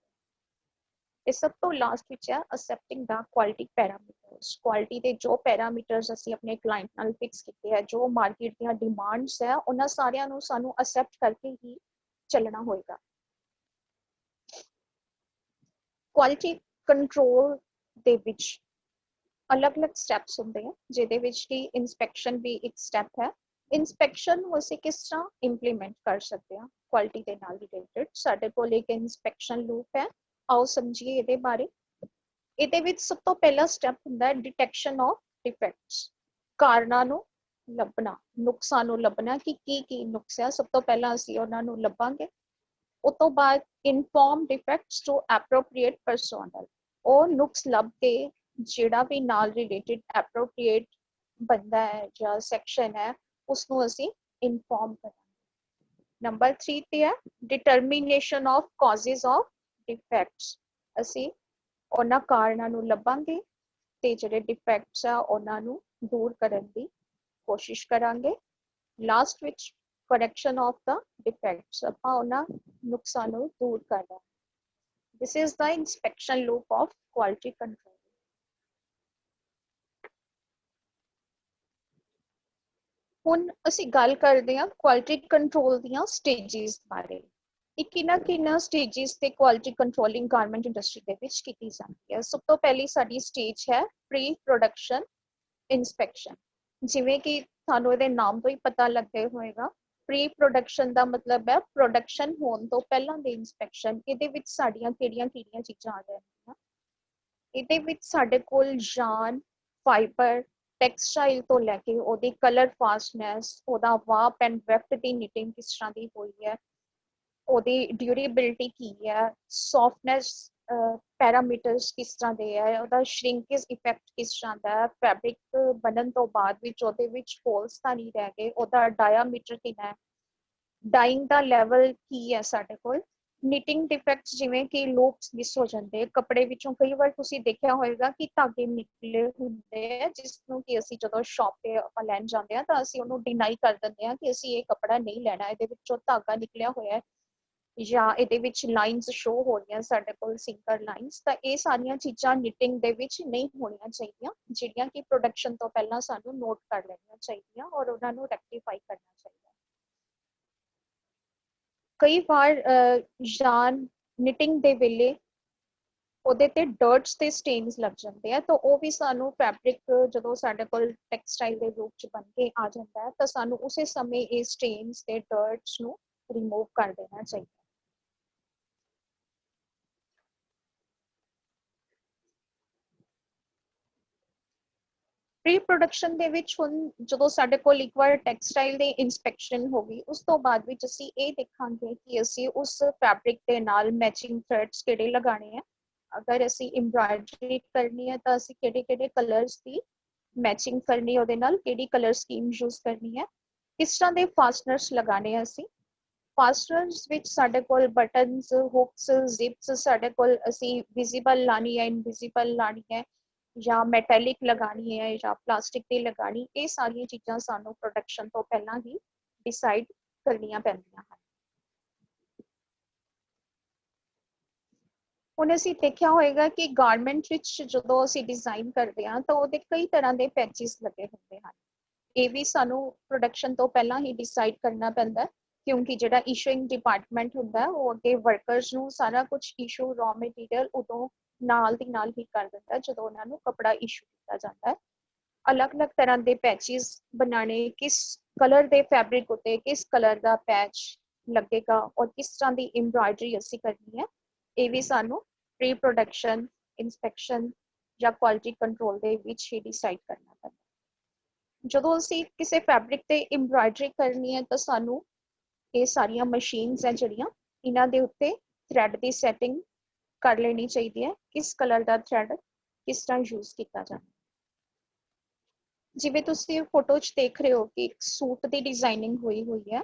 ਤੇ ਸਭ ਤੋਂ ਲਾਸਟ ਵਿੱਚ ਹੈ ਅਸੈਪਟਿੰਗ ਦਾ ਕੁਆਲਿਟੀ ਪੈਰਾਮੀਟਰਸ। ਕੁਆਲਿਟੀ ਦੇ ਜੋ ਪੈਰਾਮੀਟਰਸ ਅਸੀਂ ਆਪਣੇ ਕਲਾਇੰਟ ਨਾਲ ਫਿਕਸ ਕੀਤੇ ਹੈ, ਜੋ ਮਾਰਕੀਟ ਦੀਆਂ ਡਿਮਾਂਡਸ ਹੈ, ਉਹਨਾਂ ਸਾਰਿਆਂ ਨੂੰ ਸਾਨੂੰ ਅਸੈਪਟ ਕਰਕੇ ਹੀ ਚੱਲਣਾ ਹੋਏਗਾ। ਕੁਆਲਿਟੀ ਕੰਟਰੋਲ ਦੇ ਵਿੱਚ ਅਲੱਗ-ਅਲੱਗ ਸਟੈਪਸ ਹੁੰਦੇ ਆ, ਜਿਹਦੇ ਵਿੱਚ ਕਿ ਇਨਸਪੈਕਸ਼ਨ ਵੀ ਇੱਕ ਸਟੈਪ ਹੈ। ਇਨਸਪੈਕਸ਼ਨ ਨੂੰ ਅਸੀਂ ਕਿਸ ਤਰ੍ਹਾਂ ਇੰਪਲੀਮੈਂਟ ਕਰ ਸਕਦੇ ਹਾਂ ਕੁਆਲਿਟੀ ਦੇ ਨਾਲ ਰਿਲੇਟਡ। ਸਾਡੇ ਕੋਲ ਇੱਕ ਇਨਸਪੈਕਸ਼ਨ ਲੂਪ ਹੈ, ਆਓ ਸਮਝੀਏ ਇਹਦੇ ਬਾਰੇ। ਇਹਦੇ ਵਿੱਚ ਸਭ ਤੋਂ ਪਹਿਲਾ ਸਟੈਪ ਹੁੰਦਾ ਹੈ ਡਿਟੈਕਸ਼ਨ ਆਫ ਡਿਫੈਕਟਸ, ਕਾਰਨਾਂ ਨੂੰ ਲੱਭਣਾ, ਨੁਕਸਾਂ ਨੂੰ ਲੱਭਣਾ ਕਿ ਕੀ ਨੁਕਸ ਹੈ। ਸਭ ਤੋਂ ਪਹਿਲਾਂ ਅਸੀਂ ਉਹਨਾਂ ਨੂੰ ਲੱਭਾਂਗੇ। ਉਸ ਤੋਂ ਬਾਅਦ ਇਨਫੋਰਮ ਡਿਫੈਕਟਸ ਟੂ ਐਪਰੋਪ੍ਰੀਏਟ ਪਰਸਨਲ, ਉਹ ਨੁਕਸ ਲੱਭ ਕੇ ਜਿਹੜਾ ਵੀ ਨਾਲ ਰਿਲੇਟਡ ਐਪਰੋਪ੍ਰੀਏਟ ਬੰਦਾ ਹੈ ਜਾਂ ਸੈਕਸ਼ਨ ਹੈ ਉਸਨੂੰ ਅਸੀਂ ਇਨਫੋਰਮ ਕਰਾਂਗੇ। ਨੰਬਰ 3 ਤੇ ਹੈ ਡਿਟਰਮੀਨੇਸ਼ਨ ਆਫ ਕਾਜ਼ਸ ਆਫ ਡਿਫੈਕਟਸ। ਅਸੀਂ ਉਹਨਾਂ ਕਾਰਨਾਂ ਨੂੰ ਲੱਭਾਂਗੇ ਤੇ ਜਿਹੜੇ ਡਿਫੈਕਟਸ ਆ ਉਹਨਾਂ ਨੂੰ ਦੂਰ ਕਰਨ ਦੀ ਕੋਸ਼ਿਸ਼ ਕਰਾਂਗੇ। ਲਾਸਟ ਵਿੱਚ correction of the defects, ਆਪਾਂ ਉਹਨਾਂ ਨੁਕਸਾਂ ਨੂੰ ਦੂਰ ਕਰਨਾ। This is the inspection loop of quality control. ਹੁਣ ਅਸੀਂ ਗੱਲ ਕਰਦੇ ਹਾਂ ਕੁਆਲਿਟੀ ਕੰਟਰੋਲ ਦੀਆਂ ਸਟੇਜਿਸ ਬਾਰੇ। ਕਿਹਨਾਂ ਸਟੇਜਿਸ ਤੇ ਕੁਆਲਿਟੀ ਕੰਟਰੋਲਿੰਗ ਗਾਰਮੈਂਟ ਇੰਡਸਟਰੀ ਦੇ ਵਿੱਚ ਕੀਤੀ ਜਾਂਦੀ ਹੈ। ਸਭ ਤੋਂ ਪਹਿਲੀ ਸਾਡੀ ਸਟੇਜ ਹੈ ਪ੍ਰੀ ਪ੍ਰੋਡਕਸ਼ਨ ਇਨਸਪੈਕਸ਼ਨ। ਜਿਵੇਂ ਕਿ ਤੁਹਾਨੂੰ ਇਹਦੇ ਨਾਮ ਤੋਂ ਹੀ ਪਤਾ ਲੱਗਦਾ ਹੋਏਗਾ, ਪ੍ਰੀ ਪ੍ਰੋਡਕਸ਼ਨ ਦਾ ਮਤਲਬ ਹੈ ਪ੍ਰੋਡਕਸ਼ਨ ਹੋਣ ਤੋਂ ਪਹਿਲਾਂ ਦੀ ਇਨਸਪੈਕਸ਼ਨ। ਇਹਦੇ ਵਿੱਚ ਸਾਡੀਆਂ ਕਿਹੜੀਆਂ ਚੀਜ਼ਾਂ ਆ ਜਾਂਦੀਆਂ। ਇਹਦੇ ਵਿੱਚ ਸਾਡੇ ਕੋਲ yarn, ਫਾਈਬਰ, ਟੈਕਸਟਾਈਲ ਤੋਂ ਲੈ ਕੇ ਉਹਦੀ ਕਲਰ ਫਾਸਟਨੈਸ, ਉਹਦਾ warp and weft the knitting ਕਿਸ ਤਰ੍ਹਾਂ ਦੀ ਹੋਈ ਹੈ, ਉਹਦੀ ਡਿਊਰੇਬਿਲਿਟੀ ਕੀ ਹੈ, ਸੌਫਟਨੈਸ ਪੈਰਾਮੀਟਰਸ ਕਿਸ ਤਰ੍ਹਾਂ ਦੇ ਹੈ, ਉਹਦਾ ਸ਼ਰਿੰਕੇਜ ਇਫੈਕਟ ਕਿਸ ਤਰ੍ਹਾਂ ਦਾ ਹੈ, ਫੈਬਰਿਕ ਬਣਨ ਤੋਂ ਬਾਅਦ ਵਿੱਚ ਉਹਦੇ ਵਿੱਚ ਹੋਲਸ ਤਾਂ ਨਹੀਂ ਰਹਿ ਗਏ, ਉਹਦਾ ਡਾਇਆਮੀਟਰ ਕਿੰਨਾ ਹੈ, ਡਾਈਂਗ ਦਾ ਲੈਵਲ ਕੀ ਹੈ ਸਾਡੇ ਕੋਲ, ਨਿਟਿੰਗ ਡਿਫੈਕਟਸ ਜਿਵੇਂ ਕਿ ਲੂਪਸ ਮਿਸ ਹੋ ਜਾਂਦੇ ਕੱਪੜੇ ਵਿੱਚੋਂ। ਕਈ ਵਾਰ ਤੁਸੀਂ ਦੇਖਿਆ ਹੋਏਗਾ ਕਿ ਧਾਗੇ ਨਿਕਲੇ ਹੁੰਦੇ ਆ, ਜਿਸ ਨੂੰ ਕਿ ਅਸੀਂ ਜਦੋਂ ਸ਼ਾਪ ਤੇ ਆਪਾਂ ਲੈਣ ਜਾਂਦੇ ਹਾਂ ਤਾਂ ਅਸੀਂ ਉਹਨੂੰ ਡਿਨਾਈ ਕਰ ਦਿੰਦੇ ਹਾਂ ਕਿ ਅਸੀਂ ਇਹ ਕੱਪੜਾ ਨਹੀਂ ਲੈਣਾ, ਇਹਦੇ ਵਿੱਚੋਂ ਧਾਗਾ ਨਿਕਲਿਆ ਹੋਇਆ ਹੈ ਜਾਂ ਇਹਦੇ ਵਿੱਚ ਲਾਈਨਸ ਸ਼ੋ ਹੋ ਰਹੀਆਂ ਸਾਡੇ ਕੋਲ ਸਿੰਕਰ ਲਾਈਨਸ। ਤਾਂ ਇਹ ਸਾਰੀਆਂ ਚੀਜ਼ਾਂ ਨਿਟਿੰਗ ਦੇ ਵਿੱਚ ਨਹੀਂ ਹੋਣੀਆਂ ਚਾਹੀਦੀਆਂ, ਜਿਹੜੀਆਂ ਕਿ ਪ੍ਰੋਡਕਸ਼ਨ ਤੋਂ ਪਹਿਲਾਂ ਸਾਨੂੰ ਨੋਟ ਕਰ ਲੈਣੀਆਂ ਚਾਹੀਦੀਆਂ ਔਰ ਉਹਨਾਂ ਨੂੰ ਰੈਕਟੀਫਾਈ ਕਰਨਾ ਚਾਹੀਦਾ। ਕਈ ਵਾਰ yarn ਨਿਟਿੰਗ ਦੇ ਵੇਲੇ ਉਹਦੇ ਤੇ ਡਰਟਸ ਤੇ ਸਟੇਨਸ ਲੱਗ ਜਾਂਦੇ ਆ, ਤਾਂ ਉਹ ਵੀ ਸਾਨੂੰ ਫੈਬਰਿਕ ਜਦੋਂ ਸਾਡੇ ਕੋਲ ਟੈਕਸਟਾਈਲ ਦੇ ਰੂਪ ਚ ਬਣ ਕੇ ਆ ਜਾਂਦਾ ਹੈ ਤਾਂ ਸਾਨੂੰ ਉਸੇ ਸਮੇਂ ਇਹ ਸਟੇਨਸ ਤੇ ਡਰਟਸ ਨੂੰ ਰਿਮੂਵ ਕਰ ਦੇਣਾ ਚਾਹੀਦਾ। ਪ੍ਰੀ ਪ੍ਰੋਡਕਸ਼ਨ ਦੇ ਵਿੱਚ ਹੁਣ ਜਦੋਂ ਸਾਡੇ ਕੋਲ ਇੱਕ ਵਾਰ ਟੈਕਸਟਾਈਲ ਦੀ ਇਨਸਪੈਕਸ਼ਨ ਹੋ ਗਈ, ਉਸ ਤੋਂ ਬਾਅਦ ਵਿੱਚ ਅਸੀਂ ਇਹ ਦੇਖਾਂਗੇ ਕਿ ਅਸੀਂ ਉਸ ਫੈਬਰਿਕ ਦੇ ਨਾਲ ਮੈਚਿੰਗ ਥ੍ਰੈਡਸ ਕਿਹੜੇ ਲਗਾਣੇ ਆ। ਅਗਰ ਅਸੀਂ ਐਮਬਰਾਇਡਰੀ ਕਰਨੀ ਹੈ ਤਾਂ ਅਸੀਂ ਕਿਹੜੇ ਕਲਰਸ ਦੀ ਮੈਚਿੰਗ ਕਰਨੀ, ਉਹਦੇ ਨਾਲ ਕਿਹੜੀ ਕਲਰ ਸਕੀਮ ਯੂਜ਼ ਕਰਨੀ ਹੈ, ਕਿਸ ਤਰ੍ਹਾਂ ਦੇ ਫਾਸਟਨਰਸ ਲਗਾਣੇ ਆ ਅਸੀਂ, ਫਾਸਟਨਰਸ ਵਿੱਚ ਸਾਡੇ ਕੋਲ ਬਟਨਸ, ਹੁਕਸ, ਜ਼ਿਪਸ ਸਾਡੇ ਕੋਲ ਅਸੀਂ ਵਿਜ਼ੀਬਲ ਲਾਣੀ ਹੈ, ਇਨਵਿਜ਼ੀਬਲ ਲਾਣੀ ਹੈ, ਜਾਂ ਮੈਟੈਲਿਕ ਲਗਾਣੀ ਹੈ ਜਾਂ ਪਲਾਸਟਿਕ ਦੀ ਲਗਾਣੀ, ਇਹ ਸਾਰੀਆਂ ਚੀਜ਼ਾਂ ਸਾਨੂੰ ਪ੍ਰੋਡਕਸ਼ਨ ਤੋਂ ਪਹਿਲਾਂ ਹੀ ਡਿਸਾਈਡ ਕਰਨੀਆਂ ਪੈਂਦੀਆਂ ਹਨ। ਹੁਣ ਅਸੀਂ ਦੇਖਿਆ ਹੋਏਗਾ ਕਿ ਗਾਰਮੈਂਟ ਵਿੱਚ ਜਦੋਂ ਅਸੀਂ ਡਿਜ਼ਾਈਨ ਕਰਦੇ ਹਾਂ ਤਾਂ ਉਹਦੇ ਕਈ ਤਰ੍ਹਾਂ ਦੇ ਪੈਚਿਸ ਲੱਗੇ ਹੁੰਦੇ ਹਨ। ਇਹ ਵੀ ਸਾਨੂੰ ਪ੍ਰੋਡਕਸ਼ਨ ਤੋਂ ਪਹਿਲਾਂ ਹੀ ਡਿਸਾਈਡ ਕਰਨਾ ਪੈਂਦਾ, ਕਿਉਂਕਿ ਜਿਹੜਾ ਇਸ਼ੂਇੰਗ ਡਿਪਾਰਟਮੈਂਟ ਹੁੰਦਾ ਉਹ ਅੱਗੇ ਵਰਕਰਸ ਨੂੰ ਸਾਰਾ ਕੁਝ ਇਸ਼ੂ ਰॉ ਮਟੀਰੀਅਲ ਉਦੋਂ ਨਾਲ ਦੀ ਨਾਲ ਹੀ ਕਰ ਦਿੰਦਾ ਜਦੋਂ ਉਹਨਾਂ ਨੂੰ ਕੱਪੜਾ ਇਸ਼ੂ ਕੀਤਾ ਜਾਂਦਾ ਹੈ। ਅਲੱਗ-ਅਲੱਗ ਤਰ੍ਹਾਂ ਦੇ ਪੈਚਿਸ ਬਣਾਣੇ, ਕਿਸ ਕਲਰ ਦੇ ਫੈਬਰਿਕ ਉੱਤੇ ਕਿਸ ਕਲਰ ਦਾ ਪੈਚ ਲੱਗੇਗਾ ਔਰ ਕਿਸ ਤਰ੍ਹਾਂ ਦੀ ਐਮਬਰਾਇਡਰੀ ਅਸੀਂ ਕਰਨੀ ਹੈ, ਇਹ ਵੀ ਸਾਨੂੰ ਪ੍ਰੀ ਪ੍ਰੋਡਕਸ਼ਨ, ਇਨਸਪੈਕਸ਼ਨ ਜਾਂ ਕੁਆਲਿਟੀ ਕੰਟਰੋਲ ਦੇ ਵਿੱਚ ਹੀ ਡਿਸਾਈਡ ਕਰਨਾ ਪੈਂਦਾ। ਜਦੋਂ ਅਸੀਂ ਕਿਸੇ ਫੈਬਰਿਕ ਤੇ ਐਮਬਰਾਇਡਰੀ ਕਰਨੀ ਹੈ ਤਾਂ ਸਾਨੂੰ ਇਹ ਸਾਰੀਆਂ ਮਸ਼ੀਨਸ ਹੈ ਜਿਹੜੀਆਂ, ਇਹਨਾਂ ਦੇ ਉੱਤੇ ਥ੍ਰੈਡ ਦੀ ਸੈਟਿੰਗ ਕਰ ਲੈਣੀ ਚਾਹੀਦੀ ਹੈ, ਕਿਸ ਕਲਰ ਦਾ ਥ੍ਰੈਡ ਕਿਸ ਤਰ੍ਹਾਂ ਯੂਜ਼ ਕੀਤਾ ਜਾਣਾ। ਜਿਵੇਂ ਤੁਸੀਂ ਫੋਟੋ 'ਚ ਦੇਖ ਰਹੇ ਹੋ ਕਿ ਇੱਕ ਸੂਟ ਦੀ ਡਿਜ਼ਾਈਨਿੰਗ ਹੋਈ ਹੋਈ ਹੈ,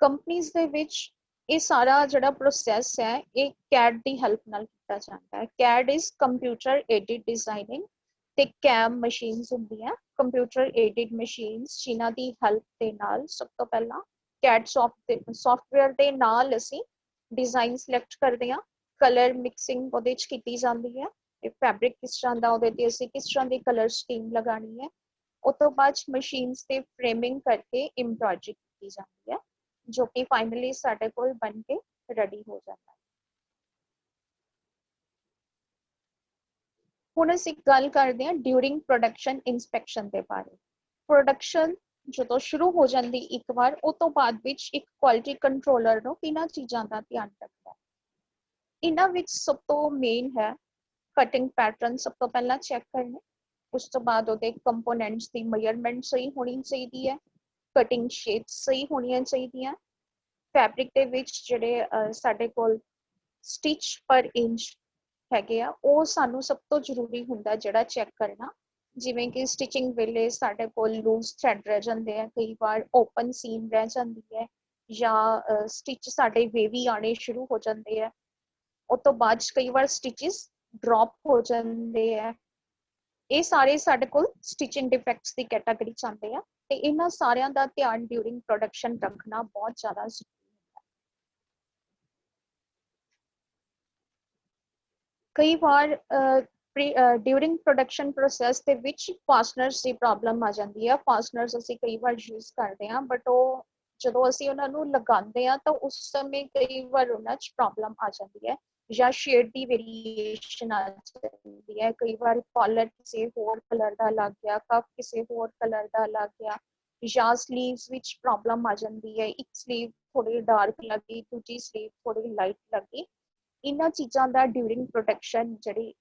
ਕੰਪਨੀਜ਼ ਦੇ ਵਿੱਚ ਇਹ ਸਾਰਾ ਜਿਹੜਾ ਪ੍ਰੋਸੈਸ ਹੈ ਇਹ CAD ਦੀ ਹੈਲਪ ਨਾਲ ਕੀਤਾ ਜਾਂਦਾ ਹੈ। CAD is computer aided designing, ਤੇ CAM ਮਸ਼ੀਨਸ ਹੁੰਦੀਆਂ, ਕੰਪਿਊਟਰ ਏਡਿਡ ਮਸ਼ੀਨਸ, ਜਿਨ੍ਹਾਂ ਦੀ ਹੈਲਪ ਦੇ ਨਾਲ ਸਭ ਤੋਂ ਪਹਿਲਾਂ CAD ਸੌਫਟਵੇਅਰ ਦੇ ਨਾਲ ਅਸੀਂ ਡਿਜ਼ਾਈਨ ਸਿਲੈਕਟ ਕਰਦੇ ਹਾਂ, ਕਲਰ ਮਿਕਸਿੰਗ ਉਹਦੇ 'ਚ ਕੀਤੀ ਜਾਂਦੀ ਹੈ, ਫੈਬਰਿਕ ਕਿਸ ਤਰ੍ਹਾਂ ਦਾ ਉਹਦੇ ਤੇ ਅਸੀਂ ਕਿਸ ਤਰ੍ਹਾਂ ਦੀ ਕਲਰ ਸਕੀਮ ਲਗਾਣੀ ਹੈ, ਉਸ ਤੋਂ ਬਾਅਦ ਮਸ਼ੀਨਸ ਤੇ ਫਰੇਮਿੰਗ ਕਰਕੇ ਐਮਬਰਾਇਡਰੀ ਕੀਤੀ ਜਾਂਦੀ ਹੈ, ਜੋ ਕਿ ਫਾਈਨਲੀ ਸਾਡੇ ਕੋਲ ਬਣ ਕੇ ਰੈਡੀ ਹੋ ਜਾਂਦਾ ਹੈ। ਹੁਣ ਅਸੀਂ ਗੱਲ ਕਰਦੇ ਹਾਂ ਡਿਊਰਿੰਗ ਪ੍ਰੋਡਕਸ਼ਨ ਇਨਸਪੈਕਸ਼ਨ ਦੇ ਬਾਰੇ। ਪ੍ਰੋਡਕਸ਼ਨ ਜਦੋਂ ਸ਼ੁਰੂ ਹੋ ਜਾਂਦੀ ਇੱਕ ਵਾਰ, ਉਹ ਤੋਂ ਬਾਅਦ ਵਿੱਚ ਇੱਕ ਕੁਆਲਿਟੀ ਕੰਟਰੋਲਰ ਨੂੰ ਕਿਹਨਾਂ ਚੀਜ਼ਾਂ ਦਾ ਧਿਆਨ ਰੱਖਦਾ ਹੈ। ਇਹਨਾਂ ਵਿੱਚ ਸਭ ਤੋਂ ਮੇਨ ਹੈ ਕਟਿੰਗ ਪੈਟਰਨ ਸਭ ਤੋਂ ਪਹਿਲਾਂ ਚੈੱਕ ਕਰਨੇ, ਉਸ ਤੋਂ ਬਾਅਦ ਉਹਦੇ ਕੰਪੋਨੈਂਟਸ ਦੀ ਮੇਜਰਮੈਂਟ ਸਹੀ ਹੋਣੀ ਚਾਹੀਦੀ ਹੈ, ਕਟਿੰਗ ਸ਼ੇਪਸ ਸਹੀ ਹੋਣੀਆਂ ਚਾਹੀਦੀਆਂ, ਫੈਬਰਿਕ ਦੇ ਵਿੱਚ ਜਿਹੜੇ ਸਾਡੇ ਕੋਲ ਸਟਿਚ ਪਰ ਇੰਚ ਹੈਗੇ ਆ ਉਹ ਸਾਨੂੰ ਸਭ ਤੋਂ ਜ਼ਰੂਰੀ ਹੁੰਦਾ ਜਿਹੜਾ ਚੈੱਕ ਕਰਨਾ। ਜਿਵੇਂ ਕਿ ਸਟਿਚਿੰਗ ਵੇਲੇ ਸਾਡੇ ਕੋਲ ਲੂਜ਼ ਥ੍ਰੈਡ ਰਹਿ ਜਾਂਦੇ ਆ, ਕਈ ਵਾਰ ਓਪਨ ਸੀਮ ਰਹਿ ਜਾਂਦੀ ਹੈ, ਜਾਂ ਸਟਿਚ ਸਾਡੇ ਵੇਵੀ ਆਣੇ ਸ਼ੁਰੂ ਹੋ ਜਾਂਦੇ ਆ, ਉਸ ਤੋਂ ਬਾਅਦ ਕਈ ਵਾਰ ਸਟਿਚਸ ਡ੍ਰੌਪ ਹੋ ਜਾਂਦੇ ਆ। ਇਹ ਸਾਰੇ ਸਾਡੇ ਕੋਲ ਸਟਿਚਿੰਗ ਡਿਫੈਕਟਸ ਦੀ ਕੈਟਾਗਰੀ ਚ ਆਉਂਦੇ ਆ, ਤੇ ਇਹਨਾਂ ਸਾਰਿਆਂ ਦਾ ਧਿਆਨ ਡਿਊਰਿੰਗ ਪ੍ਰੋਡਕਸ਼ਨ ਰੱਖਣਾ ਬਹੁਤ ਜ਼ਿਆਦਾ ਜ਼ਰੂਰੀ ਹੁੰਦਾ। ਕਈ ਵਾਰ ਡਿਊਰਿੰਗ ਪ੍ਰੋਡਕਸ਼ਨ ਪ੍ਰੋਸੈਸ ਦੇ ਵਿੱਚ ਫਾਸਟਨਰਸ ਦੀ ਪ੍ਰੋਬਲਮ ਆ ਜਾਂਦੀ ਹੈ। ਫਾਸਟਨਰਸ ਅਸੀਂ ਕਈ ਵਾਰ ਯੂਜ਼ ਕਰਦੇ ਹਾਂ, ਬਟ ਉਹ ਜਦੋਂ ਅਸੀਂ ਉਹਨਾਂ ਨੂੰ ਲਗਾਉਂਦੇ ਹਾਂ ਤਾਂ ਉਸ ਸਮੇਂ ਕਈ ਵਾਰ ਉਹਨਾਂ 'ਚ ਪ੍ਰੋਬਲਮ ਆ ਜਾਂਦੀ ਹੈ, ਜਾਂ ਸ਼ੇਡ ਦੀ ਵੇਰੀਏਸ਼ਨ ਆ ਜਾਂਦੀ ਹੈ। ਕਈ ਵਾਰ ਕਾਲਰ ਕਿਸੇ ਹੋਰ ਕਲਰ ਦਾ ਲੱਗ ਗਿਆ, ਕਫ ਕਿਸੇ ਹੋਰ ਕਲਰ ਦਾ ਲੱਗ ਗਿਆ, ਜਾਂ ਸਲੀਵਸ ਵਿੱਚ ਪ੍ਰੋਬਲਮ ਆ ਜਾਂਦੀ ਹੈ, ਇੱਕ ਸਲੀਵ ਥੋੜੀ ਡਾਰਕ ਲੱਗੀ, ਦੂਜੀ ਸਲੀਵ ਥੋੜੀ ਲਾਈਟ ਲੱਗੀ। ਇਹਨਾਂ ਚੀਜ਼ਾਂ ਦਾ ਡਿਊਰਿੰਗ ਪ੍ਰੋਡਕਸ਼ਨ ਜਿਹੜੀ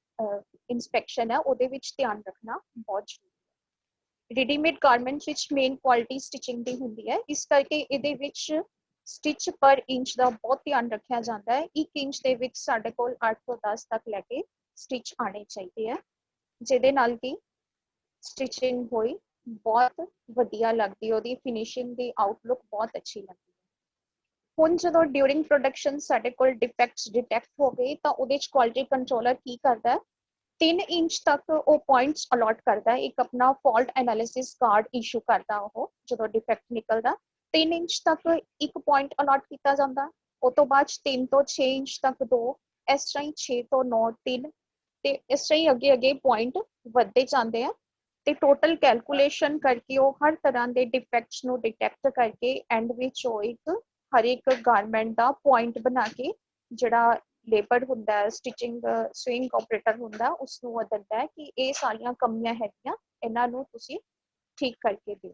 ਇਨਸਪੈਕਸ਼ਨ ਹੈ ਉਹਦੇ ਵਿੱਚ ਧਿਆਨ ਰੱਖਣਾ ਬਹੁਤ ਜ਼ਰੂਰੀ ਹੈ। ਰੈਡੀਮੇਡ ਗਾਰਮੈਂਟਸ ਵਿੱਚ ਮੇਨ ਕੁਆਲਿਟੀ ਸਟਿਚਿੰਗ ਦੀ ਹੁੰਦੀ ਹੈ, ਇਸ ਕਰਕੇ ਇਹਦੇ ਵਿੱਚ ਸਟਿਚ ਪਰ ਇੰਚ ਦਾ ਬਹੁਤ ਧਿਆਨ ਰੱਖਿਆ ਜਾਂਦਾ ਹੈ। 1 ਇੰਚ ਦੇ ਵਿੱਚ ਸਾਡੇ ਕੋਲ 8 ਤੋਂ 10 ਤੱਕ ਲੈ ਕੇ ਸਟਿਚ ਆਣੇ ਚਾਹੀਦੇ ਆ, ਜਿਹਦੇ ਨਾਲ ਕਿ ਸਟਿਚਿੰਗ ਹੋਈ ਬਹੁਤ ਵਧੀਆ ਲੱਗਦੀ, ਉਹਦੀ ਫਿਨਿਸ਼ਿੰਗ ਦੀ ਆਊਟਲੁੱਕ ਬਹੁਤ ਅੱਛੀ ਲੱਗਦੀ। ਹੁਣ ਜਦੋਂ ਡਿਊਰਿੰਗ ਪ੍ਰੋਡਕਸ਼ਨ ਸਾਡੇ ਕੋਲ ਡਿਫੈਕਟਸ ਡਿਟੈਕਟ ਹੋ ਗਏ ਤਾਂ ਉਹਦੇ 'ਚ ਕੁਆਲਿਟੀ ਕੰਟਰੋਲਰ ਕੀ ਕਰਦਾ ਹੈ, 3 ਇੰਚ ਤੱਕ ਉਹ ਪੁਆਇੰਟਸ ਅਲਾਟ ਕਰਦਾ ਹੈ, ਇੱਕ ਆਪਣਾ ਫਾਲਟ ਐਨਾਲਿਸਿਸ ਕਾਰਡ ਇਸ਼ੂ ਕਰਦਾ ਉਹ ਜਦੋਂ ਡਿਫੈਕਟ ਨਿਕਲਦਾ। 3 ਇੰਚ ਤੱਕ ਇੱਕ ਪੁਆਇੰਟ ਅਲਾਟ ਕੀਤਾ ਜਾਂਦਾ, ਉਹ ਤੋਂ ਬਾਅਦ 3 ਤੋਂ 6 ਇੰਚ ਤੱਕ 2, ਇਸ ਤਰ੍ਹਾਂ ਹੀ 6 ਤੋਂ 9 3, ਤੇ ਇਸ ਤਰ੍ਹਾਂ ਹੀ ਅੱਗੇ ਅੱਗੇ ਪੁਆਇੰਟ ਵੱਧਦੇ ਜਾਂਦੇ ਆ, ਤੇ ਟੋਟਲ ਕੈਲਕੂਲੇਸ਼ਨ ਕਰਕੇ ਉਹ ਹਰ ਤਰ੍ਹਾਂ ਦੇ ਡਿਫੈਕਟਸ ਨੂੰ ਡਿਟੈਕਟ ਕਰਕੇ ਐਂਡ ਵਿੱਚ ਉਹ ਇੱਕ ਹਰ ਇੱਕ ਗਾਰਮੈਂਟ ਦਾ ਪੁਆਇੰਟ ਬਣਾ ਕੇ ਜਿਹੜਾ ਲੇਬਰ ਹੁੰਦਾ ਹੈ, ਸਟਿਚਿੰਗ ਸੂਇੰਗ ਆਪਰੇਟਰ ਹੁੰਦਾ, ਉਸਨੂੰ ਉਹ ਦਿੰਦਾ ਹੈ ਕਿ ਇਹ ਸਾਰੀਆਂ ਕਮੀਆਂ ਹੈਗੀਆਂ, ਇਹਨਾਂ ਨੂੰ ਤੁਸੀਂ ਠੀਕ ਕਰਕੇ ਦਿਓ।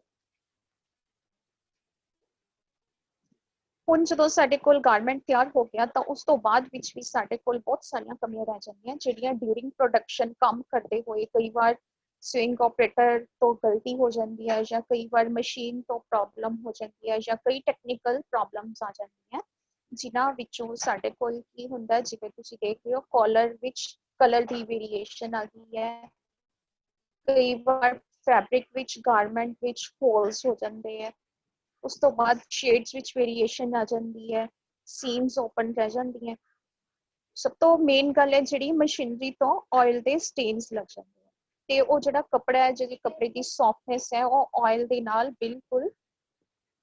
ਹੁਣ ਜਦੋਂ ਸਾਡੇ ਕੋਲ ਗਾਰਮੈਂਟ ਤਿਆਰ ਹੋ ਗਿਆ ਤਾਂ ਉਸ ਤੋਂ ਬਾਅਦ ਵਿੱਚ ਵੀ ਸਾਡੇ ਕੋਲ ਬਹੁਤ ਸਾਰੀਆਂ ਕਮੀਆਂ ਰਹਿ ਜਾਂਦੀਆਂ, ਜਿਹੜੀਆਂ ਡਿਊਰਿੰਗ ਪ੍ਰੋਡਕਸ਼ਨ ਕੰਮ ਕਰਦੇ ਹੋਏ ਕਈ ਵਾਰ ਸੂਇੰਗ ਆਪਰੇਟਰ ਤੋਂ ਗਲਤੀ ਹੋ ਜਾਂਦੀ ਹੈ, ਜਾਂ ਕਈ ਵਾਰ ਮਸ਼ੀਨ ਤੋਂ ਪ੍ਰੋਬਲਮ ਹੋ ਜਾਂਦੀ ਹੈ, ਜਾਂ ਕਈ ਟੈਕਨੀਕਲ ਪ੍ਰੋਬਲਮਸ ਆ ਜਾਂਦੀਆਂ, ਜਿਨ੍ਹਾਂ ਵਿੱਚੋਂ ਸਾਡੇ ਕੋਲ ਕੀ ਹੁੰਦਾ, ਜਿਵੇਂ ਤੁਸੀਂ ਦੇਖ ਰਹੇ ਹੋ ਕਾਲਰ ਵਿੱਚ ਕਲਰ ਦੀ ਵੇਰੀਏਸ਼ਨ ਆ ਗਈ ਹੈ, ਕਈ ਵਾਰ ਫੈਬਰਿਕ ਵਿੱਚ ਗਾਰਮੈਂਟ ਵਿੱਚ ਹੋਲਸ ਹੋ ਜਾਂਦੇ ਹੈ, उस तो बाद शेड्स विच वेरीएशन आ जाती है, सीम्स ओपन रह जाती हैं। सब तो मेन गल है जिहड़ी मशीनरी तो ऑयल दे स्टेन्स लग जाते हैं ते वो जिहड़ा कपड़ा है, जिहड़ी कपड़े की सॉफ्टनेस है, वो ऑयल दे नाल बिल्कुल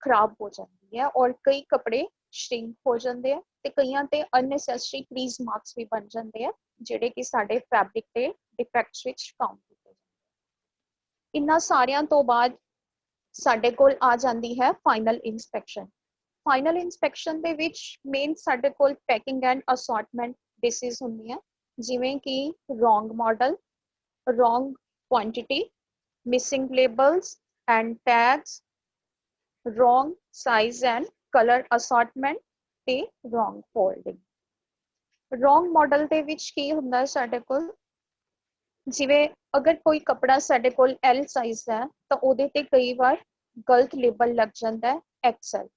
खराब हो जाती है और कई कपड़े श्रिंक हो जाते हैं ते कईयां ते अननेसेसरी क्रीज मार्क्स भी बन जाते हैं जिहड़े कि साडे फैब्रिक ते डिफेक्ट्स विच काउंट कीते जांदे। इन्हां सारियां तो बाद साडे कोल आ जाती है फाइनल इंस्पैक्शन। फाइनल इंस्पैक्शन दे विच मेन साडे कोल पैकिंग एंड असॉर्टमेंट बेसिस हुंदी है, जिवें कि wrong model, wrong quantity, missing labels and tags, wrong size and color assortment ਤੇ wrong folding। wrong model ਦੇ ਵਿੱਚ ਕੀ ਹੁੰਦਾ ਸਾਡੇ ਕੋਲ, ਜਿਵੇਂ ਅਗਰ ਕੋਈ ਕੱਪੜਾ ਸਾਡੇ ਕੋਲ L ਸਾਈਜ਼ ਹੈ ਤਾਂ ਉਹਦੇ ਤੇ ਕਈ ਵਾਰ ਗਲਤ ਲੇਬਲ ਲੱਗ ਜਾਂਦਾ ਹੈ XL।